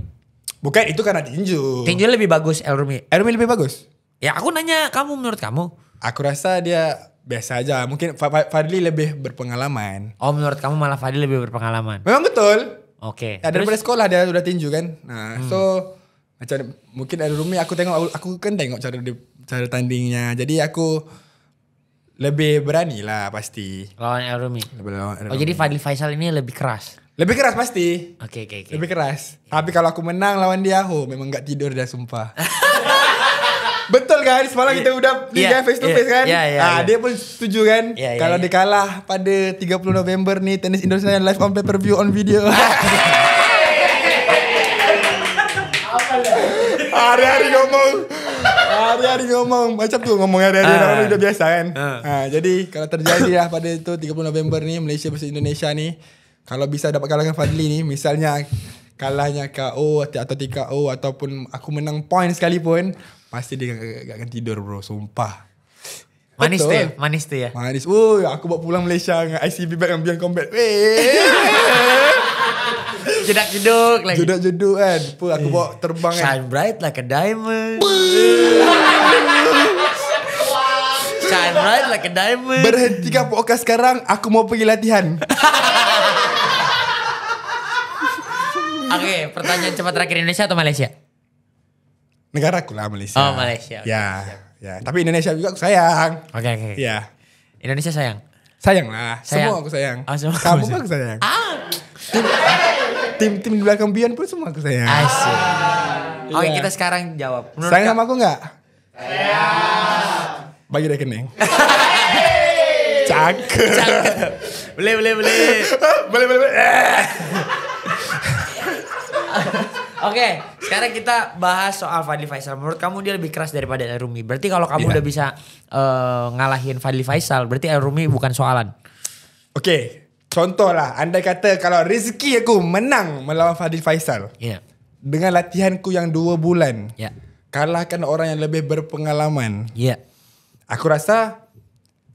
[SPEAKER 2] Bukan itu karena tinju.
[SPEAKER 1] Tinju lebih bagus El Rumi.
[SPEAKER 2] El Rumi lebih bagus.
[SPEAKER 1] Ya aku nanya kamu, menurut kamu?
[SPEAKER 2] Aku rasa dia biasa aja. Mungkin Fadli lebih berpengalaman.
[SPEAKER 1] Oh, menurut kamu malah Fadli lebih berpengalaman.
[SPEAKER 2] Memang betul.
[SPEAKER 1] Oke.
[SPEAKER 2] Ya, daripada sekolah dia udah tinju kan. Nah, so macam mungkin El Rumi aku kan tengok cara tandingnya. Jadi aku lebih berani lah pasti.
[SPEAKER 1] Lawan El Rumi.
[SPEAKER 2] Lawan El
[SPEAKER 1] Oh,
[SPEAKER 2] Rumi.
[SPEAKER 1] jadi Fadli Faisal ini lebih keras.
[SPEAKER 2] Lebih keras pasti.
[SPEAKER 1] Oke.
[SPEAKER 2] Lebih keras. Tapi kalau aku menang lawan dia, memang gak tidur dia sumpah. Betul kan? Semalam kita udah face to face kan? Dia pun setuju kan? Kalau dia kalah pada 30 November nih, tenis Indonesia live on pay-per-view on video. Hari-hari ngomong macam tu, ngomong hari-hari udah biasa kan. Jadi kalau terjadi lah pada itu 30 November nih, Malaysia versus Indonesia nih, kalau bisa dapat kalahkan Fadli nih, misalnya kalahnya KO atau TKO ataupun aku menang point sekalipun, pasti dia gak akan tidur bro, sumpah.
[SPEAKER 1] Manis tuh ya.
[SPEAKER 2] Manis. Aku bawa pulang Malaysia dengan ICB bag dan Beyond Combat.
[SPEAKER 1] Jedak-jeduk lagi.
[SPEAKER 2] Jeduk kan. Aku bawa terbang kan.
[SPEAKER 1] Shine bright like a diamond. Shine bright like a diamond.
[SPEAKER 2] Berhentikan podcast sekarang, aku mau pergi latihan.
[SPEAKER 1] Oke, pertanyaan cepat terakhir, Indonesia atau Malaysia?
[SPEAKER 2] Negara aku lah, Malaysia.
[SPEAKER 1] Oh, Malaysia.
[SPEAKER 2] Ya. Tapi Indonesia juga aku sayang.
[SPEAKER 1] Oke.
[SPEAKER 2] Ya.
[SPEAKER 1] Indonesia sayang?
[SPEAKER 2] Sayang lah. Semua aku sayang. Kamu pun aku sayang. Tim di belakang Beyond pun semua aku sayang.
[SPEAKER 1] Asik. Oke, kita sekarang jawab.
[SPEAKER 2] Sayang sama aku gak? Bagi rekening. Cakep.
[SPEAKER 1] Boleh.
[SPEAKER 2] Boleh.
[SPEAKER 1] Oke, sekarang kita bahas soal Fadli Faisal. Menurut kamu dia lebih keras daripada El Rumi. Berarti kalau kamu udah bisa ngalahin Fadli Faisal, berarti El Rumi bukan soalan.
[SPEAKER 2] Oke, contoh lah. Andai kata kalau rezeki aku menang melawan Fadli Faisal.
[SPEAKER 1] Iya.
[SPEAKER 2] Dengan latihanku yang 2 bulan.
[SPEAKER 1] Iya.
[SPEAKER 2] Kalahkan orang yang lebih berpengalaman.
[SPEAKER 1] Iya.
[SPEAKER 2] Aku rasa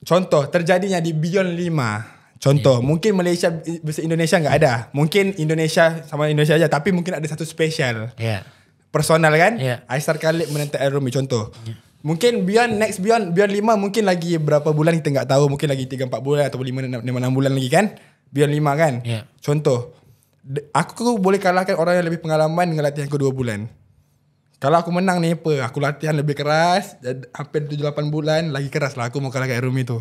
[SPEAKER 2] contoh terjadinya di Beyond 5. Contoh, mungkin Malaysia versus Indonesia nggak ada. Mungkin Indonesia sama Indonesia aja, tapi mungkin ada satu spesial.
[SPEAKER 1] Iya.
[SPEAKER 2] Personal kan?
[SPEAKER 1] Iya.
[SPEAKER 2] Aisar Khalid menentang El Rumi contoh. Mungkin Beyond 5 mungkin lagi berapa bulan kita nggak tahu. Mungkin lagi 3-4 bulan atau 5-6 bulan lagi kan? Beyond 5 kan?
[SPEAKER 1] Iya.
[SPEAKER 2] Contoh, aku boleh kalahkan orang yang lebih pengalaman dengan latihanku 2 bulan. Kalau aku menang nih, aku latihan lebih keras, hampir 7-8 bulan, lagi keras lah aku mau kalahkan El Rumi tu.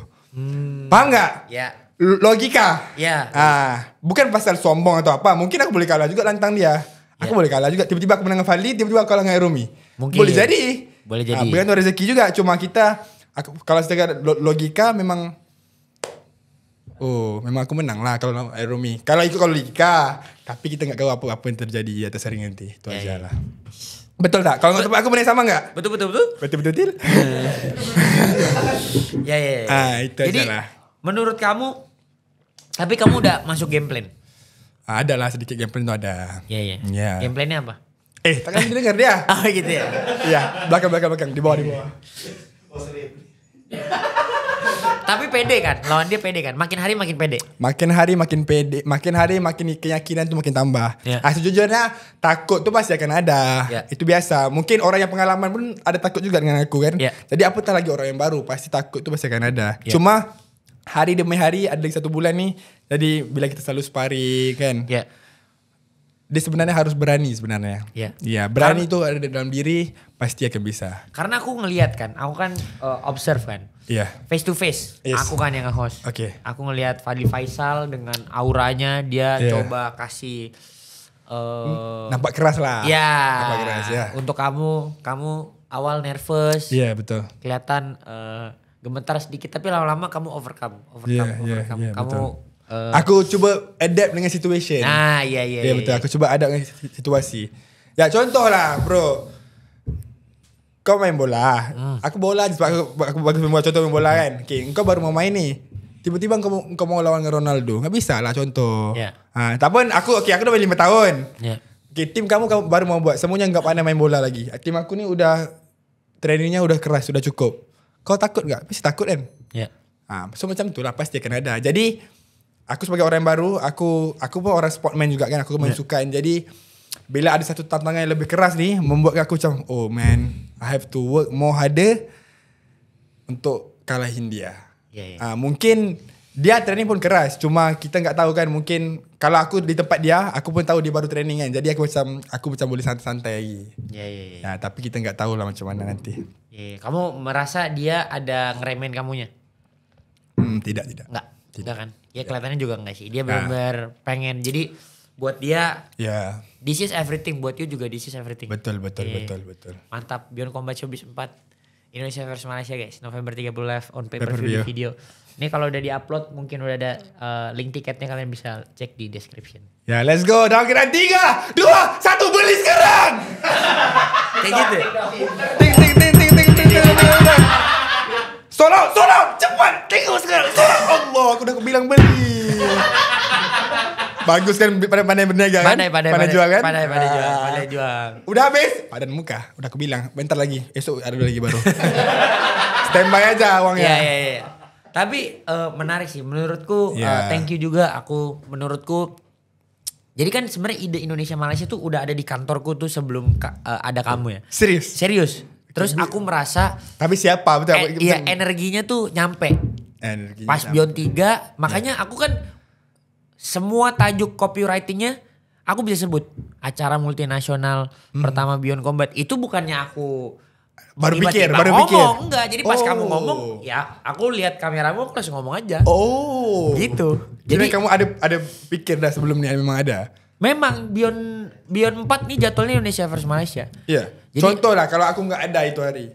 [SPEAKER 2] Paham nggak?
[SPEAKER 1] Iya.
[SPEAKER 2] Logika.
[SPEAKER 1] Ya.
[SPEAKER 2] Bukan pasal sombong atau apa. Mungkin aku boleh kalah juga lantang dia. Aku boleh kalah juga. Tiba-tiba aku menang dengan Fadli, tiba-tiba aku kalah dengan Rumi.
[SPEAKER 1] Mungkin.
[SPEAKER 2] Boleh jadi. Bergantung rezeki juga. Cuma kita, kalau secara logika memang, memang aku menang lah kalau Rumi. Kalau ikut logika, tapi kita nggak tahu apa yang terjadi di atas ring nanti. Itu aja lah. Betul tak? Kalau nggak aku benar sama nggak?
[SPEAKER 1] Betul.
[SPEAKER 2] Betul.
[SPEAKER 1] Ya.
[SPEAKER 2] Itu
[SPEAKER 1] jadi,
[SPEAKER 2] aja lah.
[SPEAKER 1] Menurut kamu, tapi kamu udah masuk game plan?
[SPEAKER 2] Ada lah sedikit game plan tu ada.
[SPEAKER 1] Iya.
[SPEAKER 2] Ya.
[SPEAKER 1] Game plannya apa?
[SPEAKER 2] Takkan dengar dia.
[SPEAKER 1] Oh gitu ya?
[SPEAKER 2] Iya, belakang. Di bawah.
[SPEAKER 1] Tapi pede kan, lawan dia pede kan. Makin hari makin pede.
[SPEAKER 2] Makin hari makin pede, makin hari makin keyakinan tuh makin tambah. Sejujurnya takut tuh pasti akan ada. Itu biasa. Mungkin orang yang pengalaman pun ada takut juga dengan aku kan. Jadi apatah lagi orang yang baru, pasti takut tuh pasti akan ada. Cuma hari demi hari ada lagi 1 bulan nih. Jadi bila kita selalu sparring kan. Dia sebenarnya harus berani sebenarnya. Iya, berani itu ada di dalam diri, pasti akan bisa.
[SPEAKER 1] Karena aku ngelihat kan, aku kan observe kan. Face to face. Aku kan yang nge-host. Aku ngelihat Fadli Faisal dengan auranya dia coba kasih
[SPEAKER 2] nampak keras lah.
[SPEAKER 1] Nampak keras ya. Untuk kamu awal nervous.
[SPEAKER 2] Iya, betul.
[SPEAKER 1] Kelihatan gemetar sedikit tapi lama-lama kamu overcome. Kamu
[SPEAKER 2] betul. Aku coba adapt dengan situation.
[SPEAKER 1] Iya
[SPEAKER 2] betul. Aku coba adapt dengan situasi. Ya contoh lah bro. Kau main bola. Aku bola sebab aku bagus main bola. Contoh main bola kan. Okay, engkau baru mau main nih. Tiba-tiba engkau mau lawan dengan Ronaldo. Gak bisa lah contoh. Tapi aku udah main 5 tahun. Okay, tim kamu baru mau buat. Semuanya gak pandai main bola lagi. Tim aku ni udah trainingnya udah keras. Sudah cukup. Kau takut gak? Pasti takut kan? So macam itulah pasti akan ada. Jadi aku sebagai orang yang baru, aku pun orang sportman juga kan, aku main sukan. Jadi bila ada satu tantangan yang lebih keras ni, membuat aku macam, oh man, I have to work more harder untuk kalahin dia. Mungkin dia training pun keras, cuma kita nggak tahu kan, mungkin kalau aku di tempat dia, aku pun tahu dia baru training kan. Jadi aku macam boleh santai-santai lagi. Tapi kita nggak tahu lah macam mana nanti.
[SPEAKER 1] Kamu merasa dia ada ngeremehin kamunya?
[SPEAKER 2] Tidak.
[SPEAKER 1] Tidak kan? Ya kelihatannya juga enggak sih. Dia benar-benar pengen. Jadi buat dia this is everything. Buat you juga this is everything.
[SPEAKER 2] Betul.
[SPEAKER 1] Mantap. Beyond Combat Showbiz 4 Indonesia vs Malaysia guys. November 30 live on pay-per-view video. Ini kalau udah di-upload mungkin udah ada link tiketnya, kalian bisa cek di description.
[SPEAKER 2] Ya let's go. Dalam kira 3, 2, 1 beli sekarang.
[SPEAKER 1] Kayak gitu.
[SPEAKER 2] Ting. Tolong, cepat, tengok sekarang. Allah, aku udah bilang beli. Bagus kan, pandai berniaga kan? Pandai jual kan?
[SPEAKER 1] Pandai jual.
[SPEAKER 2] Udah habis? Padan muka, udah aku bilang. Bentar lagi, esok ada lagi baru. Standby aja uangnya.
[SPEAKER 1] Iya. Tapi menarik sih, menurutku. Thank you juga, menurutku. Jadi kan sebenarnya ide Indonesia Malaysia tuh udah ada di kantorku tuh sebelum ada kamu ya. Serius. Terus aku merasa
[SPEAKER 2] tapi siapa betul?
[SPEAKER 1] Iya, energinya tuh nyampe. Pas Beyond 3, makanya aku kan semua tajuk copywritingnya aku bisa sebut acara multinasional pertama Beyond Combat. Itu bukannya aku
[SPEAKER 2] baru pikir.
[SPEAKER 1] Enggak, jadi pas kamu ngomong ya aku lihat kameramu aku langsung ngomong aja. Gitu.
[SPEAKER 2] Jadi kamu ada pikir dah sebelumnya memang ada.
[SPEAKER 1] Memang Beyond 4 nih jadwalnya Indonesia versus Malaysia.
[SPEAKER 2] Iya. Contoh lah kalau aku nggak ada itu hari,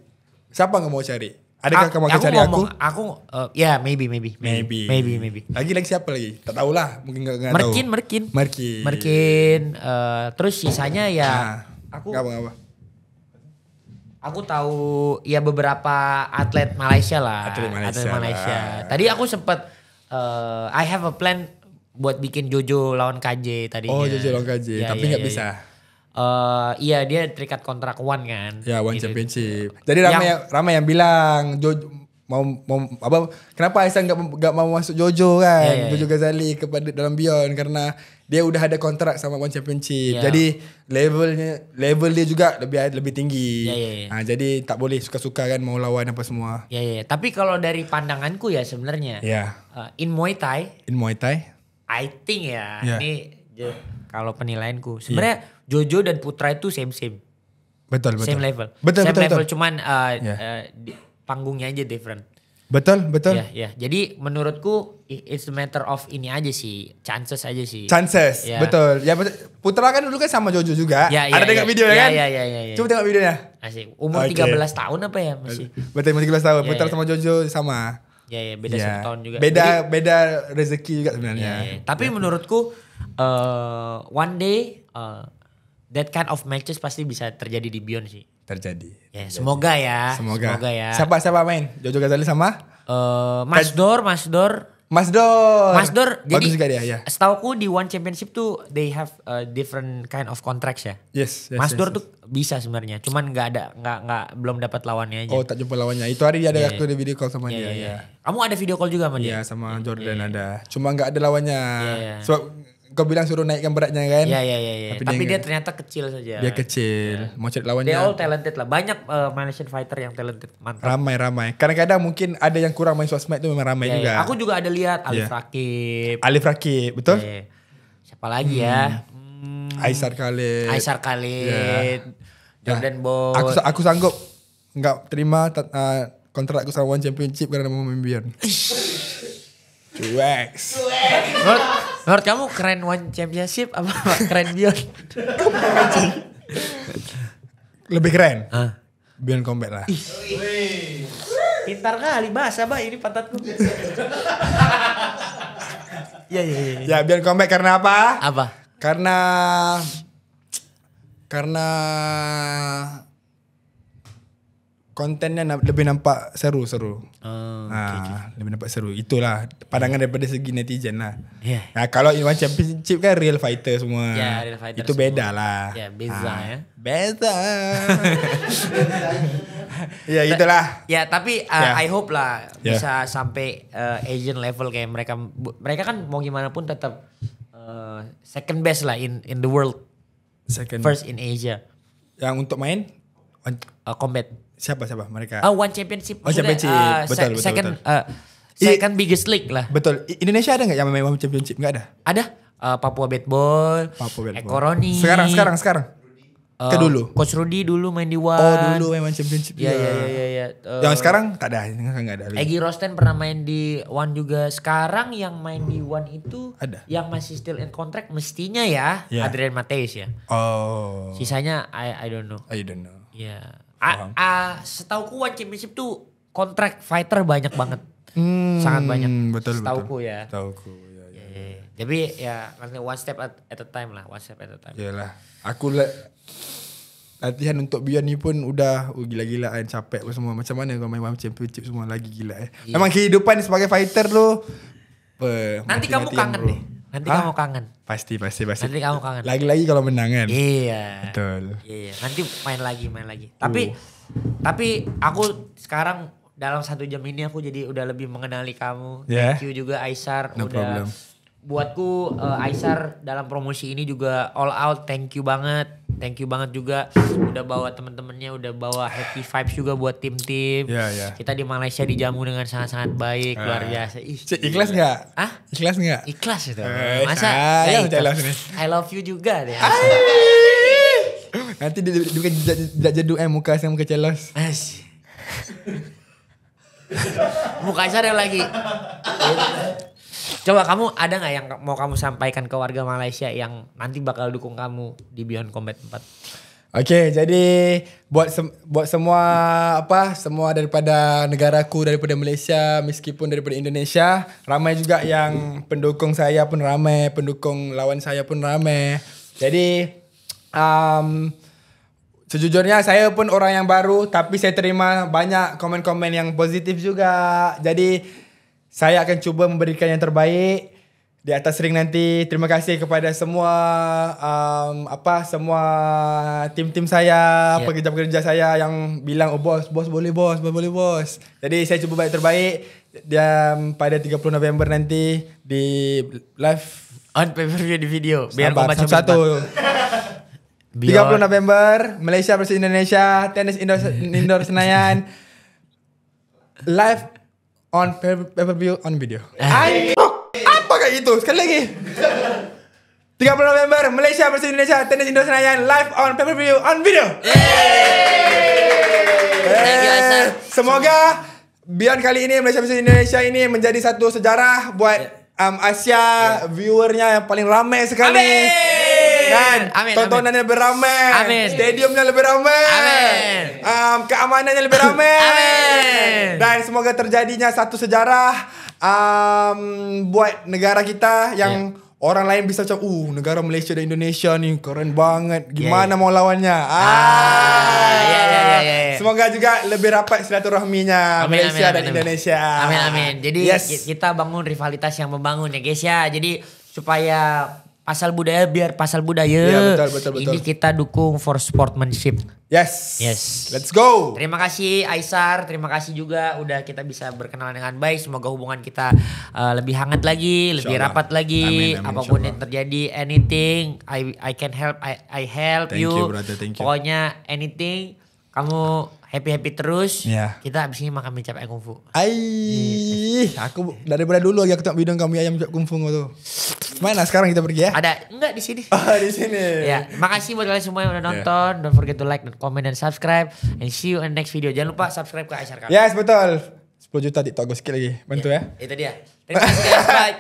[SPEAKER 2] siapa nggak mau cari? Adakah kamu akan cari aku?
[SPEAKER 1] Ya maybe.
[SPEAKER 2] Lagi siapa lagi? Tak tahu lah, mungkin nggak tahu.
[SPEAKER 1] Merkin. Terus sisanya ya. Aku.
[SPEAKER 2] Ngapa?
[SPEAKER 1] Aku tahu ya beberapa atlet Malaysia lah.
[SPEAKER 2] Atlet Malaysia.
[SPEAKER 1] Tadi aku sempat I have a plan buat bikin Jojo lawan KJ tadinya.
[SPEAKER 2] Jojo lawan KJ, tapi nggak bisa.
[SPEAKER 1] Iya dia terikat kontrak One kan.
[SPEAKER 2] Ya One Championship. Jadi ramai yang bilang Jojo mau apa? Kenapa Aisyah nggak mau masuk Jojo kan? Jojo Ghazali kepada dalam Beyond karena dia udah ada kontrak sama One Championship. Jadi level dia juga lebih tinggi. Jadi tak boleh suka-suka kan mau lawan apa semua.
[SPEAKER 1] Tapi kalau dari pandanganku ya sebenarnya. In Muay Thai. I think ini kalau penilaianku sebenarnya Jojo dan Putra itu same.
[SPEAKER 2] Betul.
[SPEAKER 1] Same level. Cuman panggungnya aja different.
[SPEAKER 2] Betul.
[SPEAKER 1] Ya. Jadi menurutku it's a matter of ini aja sih, chances aja sih.
[SPEAKER 2] Betul. Ya Putra kan dulu kan sama Jojo juga. Ada tengok video kan?
[SPEAKER 1] Iya.
[SPEAKER 2] Coba tengok videonya.
[SPEAKER 1] Asik. Umur 13 tahun apa ya masih?
[SPEAKER 2] Betul, umur 13 tahun. Putra sama Jojo sama.
[SPEAKER 1] Beda 1 tahun juga.
[SPEAKER 2] Beda rezeki juga sebenarnya.
[SPEAKER 1] Tapi menurutku one day that kind of matches pasti bisa terjadi di Beyond sih.
[SPEAKER 2] Terjadi.
[SPEAKER 1] Semoga ya.
[SPEAKER 2] Siapa main? Jojo Ghazali sama?
[SPEAKER 1] Masdor Masdor
[SPEAKER 2] Bagus
[SPEAKER 1] jadi
[SPEAKER 2] juga dia, ya.
[SPEAKER 1] setauku di One Championship tuh they have a different kind of contracts ya.
[SPEAKER 2] Yes.
[SPEAKER 1] Masdor tuh bisa sebenarnya, cuman belum dapat lawannya aja.
[SPEAKER 2] Oh, tak jumpa lawannya. Itu hari dia ada waktu ada video call sama dia.
[SPEAKER 1] Iya. Kamu ada video call juga sama dia?
[SPEAKER 2] Iya, sama Jordan ada. Cuma nggak ada lawannya.
[SPEAKER 1] Iya.
[SPEAKER 2] Sebab kau bilang suruh naikkan beratnya kan?
[SPEAKER 1] Iya. Tapi dia ternyata kecil saja.
[SPEAKER 2] Dia kecil. Mau cari lawannya.
[SPEAKER 1] They all talented lah. Banyak Malaysian fighter yang talented. Mantap.
[SPEAKER 2] Ramai. Kadang-kadang mungkin ada yang kurang main sosmed itu memang ramai juga.
[SPEAKER 1] Aku juga ada lihat Alif Rakib.
[SPEAKER 2] Alif Rakib, betul?
[SPEAKER 1] Iya. Siapa lagi ya?
[SPEAKER 2] Aisar Khalid.
[SPEAKER 1] Jordan Boy.
[SPEAKER 2] Aku sanggup nggak terima kontrakku sama One Championship karena mau main Beyond. Cueks.
[SPEAKER 1] Menurut kamu keren One Championship apa keren Beyond?
[SPEAKER 2] Lebih keren. Beyond Combat lah.
[SPEAKER 1] Pintar kali bahasa ini pantatku. Iya.
[SPEAKER 2] Ya Beyond Combat karena apa?
[SPEAKER 1] Apa?
[SPEAKER 2] Karena kontennya lebih nampak seru. Lebih nampak seru. Itulah pandangan daripada segi netizen lah.
[SPEAKER 1] Iya.
[SPEAKER 2] Nah, kalau in One Championship kan real fighter semua.
[SPEAKER 1] Ya, real fighter
[SPEAKER 2] itu
[SPEAKER 1] semua.
[SPEAKER 2] beda lah.
[SPEAKER 1] Ya, beza ya.
[SPEAKER 2] Beza. Ya itulah.
[SPEAKER 1] Ya, tapi I hope lah bisa sampai Asian level kayak mereka. Mereka kan mau gimana pun tetap second best lah in the world. First in Asia.
[SPEAKER 2] Yang untuk main
[SPEAKER 1] Combat.
[SPEAKER 2] siapa mereka?
[SPEAKER 1] One Championship.
[SPEAKER 2] Oh, Championship. Betul.
[SPEAKER 1] Second biggest league lah.
[SPEAKER 2] Betul. Indonesia ada nggak yang main One Championship? Nggak ada.
[SPEAKER 1] Ada Papua Bad Boy, Eko Roni.
[SPEAKER 2] Sekarang. Ke dulu.
[SPEAKER 1] Coach Rudy dulu main di One.
[SPEAKER 2] Oh, dulu main One Championship juga.
[SPEAKER 1] Iya.
[SPEAKER 2] Yang sekarang tak ada, nggak ada.
[SPEAKER 1] Egy Rosten pernah main di One juga. Sekarang yang main di One itu
[SPEAKER 2] ada.
[SPEAKER 1] Yang masih still in contract mestinya ya Adrian Mateus ya.
[SPEAKER 2] Oh.
[SPEAKER 1] Sisanya I don't know.
[SPEAKER 2] I don't know.
[SPEAKER 1] Iya. Setauku One Championship tuh kontrak fighter banyak banget. Sangat banyak.
[SPEAKER 2] Betul.
[SPEAKER 1] Setauku ya.
[SPEAKER 2] Setauku. Ya.
[SPEAKER 1] Tapi ya nanti one step at a time lah.
[SPEAKER 2] Iyalah. Aku latihan untuk Beyond ni pun udah gila-gilaan, capek pun semua. Macam mana kau main One Championship semua lagi gila Memang kehidupan sebagai fighter tu
[SPEAKER 1] nanti kamu kangen deh. Kamu kangen.
[SPEAKER 2] Pasti.
[SPEAKER 1] Nanti kamu kangen.
[SPEAKER 2] Lagi-lagi kalau menang kan.
[SPEAKER 1] Iya.
[SPEAKER 2] Betul.
[SPEAKER 1] Iya. Nanti main lagi. Tapi aku sekarang dalam 1 jam ini aku jadi udah lebih mengenali kamu.
[SPEAKER 2] Yeah.
[SPEAKER 1] Thank you juga Aisar.
[SPEAKER 2] No problem.
[SPEAKER 1] Buatku Aisar dalam promosi ini juga all out. Thank you banget juga udah bawa temen-temennya, udah bawa happy vibes juga buat tim-tim.
[SPEAKER 2] Yeah.
[SPEAKER 1] Kita di Malaysia dijamu dengan sangat-sangat baik, luar biasa.
[SPEAKER 2] Ikhlas nggak? Ikhlas nggak?
[SPEAKER 1] Ikhlas itu.
[SPEAKER 2] Masa?
[SPEAKER 1] I love you juga deh.
[SPEAKER 2] Nanti dia jaduk muka saya muka celos.
[SPEAKER 1] Muka Aisar yang lagi. Coba kamu ada gak yang mau kamu sampaikan ke warga Malaysia yang nanti bakal dukung kamu di Beyond Combat 4?
[SPEAKER 2] Oke, jadi buat semua daripada negaraku, daripada Malaysia, meskipun daripada Indonesia, ramai juga yang pendukung saya pun ramai, pendukung lawan saya pun ramai. Jadi sejujurnya saya pun orang yang baru, tapi saya terima banyak komen-komen yang positif juga. Jadi saya akan cuba memberikan yang terbaik di atas ring nanti. Terima kasih kepada semua semua tim-tim saya, pekerja-pekerja saya yang bilang bos boleh bos. Jadi saya cuba buat terbaik dan pada 30 November nanti di live
[SPEAKER 1] on pay-per-view di video. Biar kau baca
[SPEAKER 2] satu. 30 November Malaysia versus Indonesia, tenis indoor Senayan live on pay-per-view on video. Apa kayak itu? Sekali lagi. 30 November Malaysia versus Indonesia, tenis indoor Senayan live on pay-per-view on video.
[SPEAKER 1] Thank you Aisar.
[SPEAKER 2] Semoga Beyond kali ini Malaysia versus Indonesia ini menjadi satu sejarah buat Asia, viewernya yang paling ramai sekali. Dan tontonannya lebih ramai, stadiumnya lebih ramai, keamanannya lebih ramai, dan semoga terjadinya satu sejarah buat negara kita yang orang lain bisa macam negara Malaysia dan Indonesia nih keren banget. Gimana
[SPEAKER 1] Yeah.
[SPEAKER 2] mau lawannya?
[SPEAKER 1] Ya.
[SPEAKER 2] Semoga juga lebih rapat silaturahminya Malaysia dan Indonesia.
[SPEAKER 1] Amin. Jadi kita bangun rivalitas yang membangun ya guys ya. Jadi supaya pasal budaya biar pasal budaya.
[SPEAKER 2] Ya, betul.
[SPEAKER 1] Ini kita dukung for sportsmanship.
[SPEAKER 2] Yes. Let's go.
[SPEAKER 1] Terima kasih Aisar, terima kasih juga udah kita bisa berkenalan dengan baik. Semoga hubungan kita lebih hangat lagi, lebih
[SPEAKER 2] Insyaallah.
[SPEAKER 1] rapat lagi.
[SPEAKER 2] Amin,
[SPEAKER 1] Apapun
[SPEAKER 2] insyaallah.
[SPEAKER 1] yang terjadi, anything I can help, I help
[SPEAKER 2] Thank
[SPEAKER 1] you.
[SPEAKER 2] you, brother, thank you.
[SPEAKER 1] Pokoknya anything, kamu happy terus.
[SPEAKER 2] Ya.
[SPEAKER 1] Kita abis ini makan mie ayam kungfu.
[SPEAKER 2] Aku daripada dulu lagi aku tengok video kami ayam kungfu tu. Mana sekarang kita pergi ya?
[SPEAKER 1] Ada enggak di sini?
[SPEAKER 2] Di sini.
[SPEAKER 1] Ya, makasih buat kalian semua yang udah nonton. Don't forget to like, comment, dan subscribe. And see you in the next video. Jangan lupa subscribe ke Aisar kami.
[SPEAKER 2] Yes, betul. 10 juta TikTok gue sikit lagi. Bantu ya.
[SPEAKER 1] Itu dia. Terima kasih guys. Bye.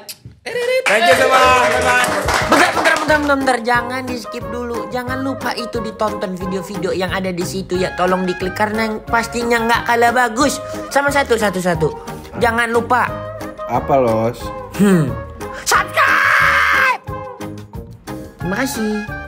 [SPEAKER 2] Thank you semua. Bye-bye.
[SPEAKER 1] Bentar. Jangan di skip dulu. Jangan lupa itu ditonton video-video yang ada di situ ya. Tolong diklik karena yang pastinya nggak kalah bagus. Sama satu. Jangan lupa.
[SPEAKER 2] Apa los?
[SPEAKER 1] Subscribe. Terima kasih.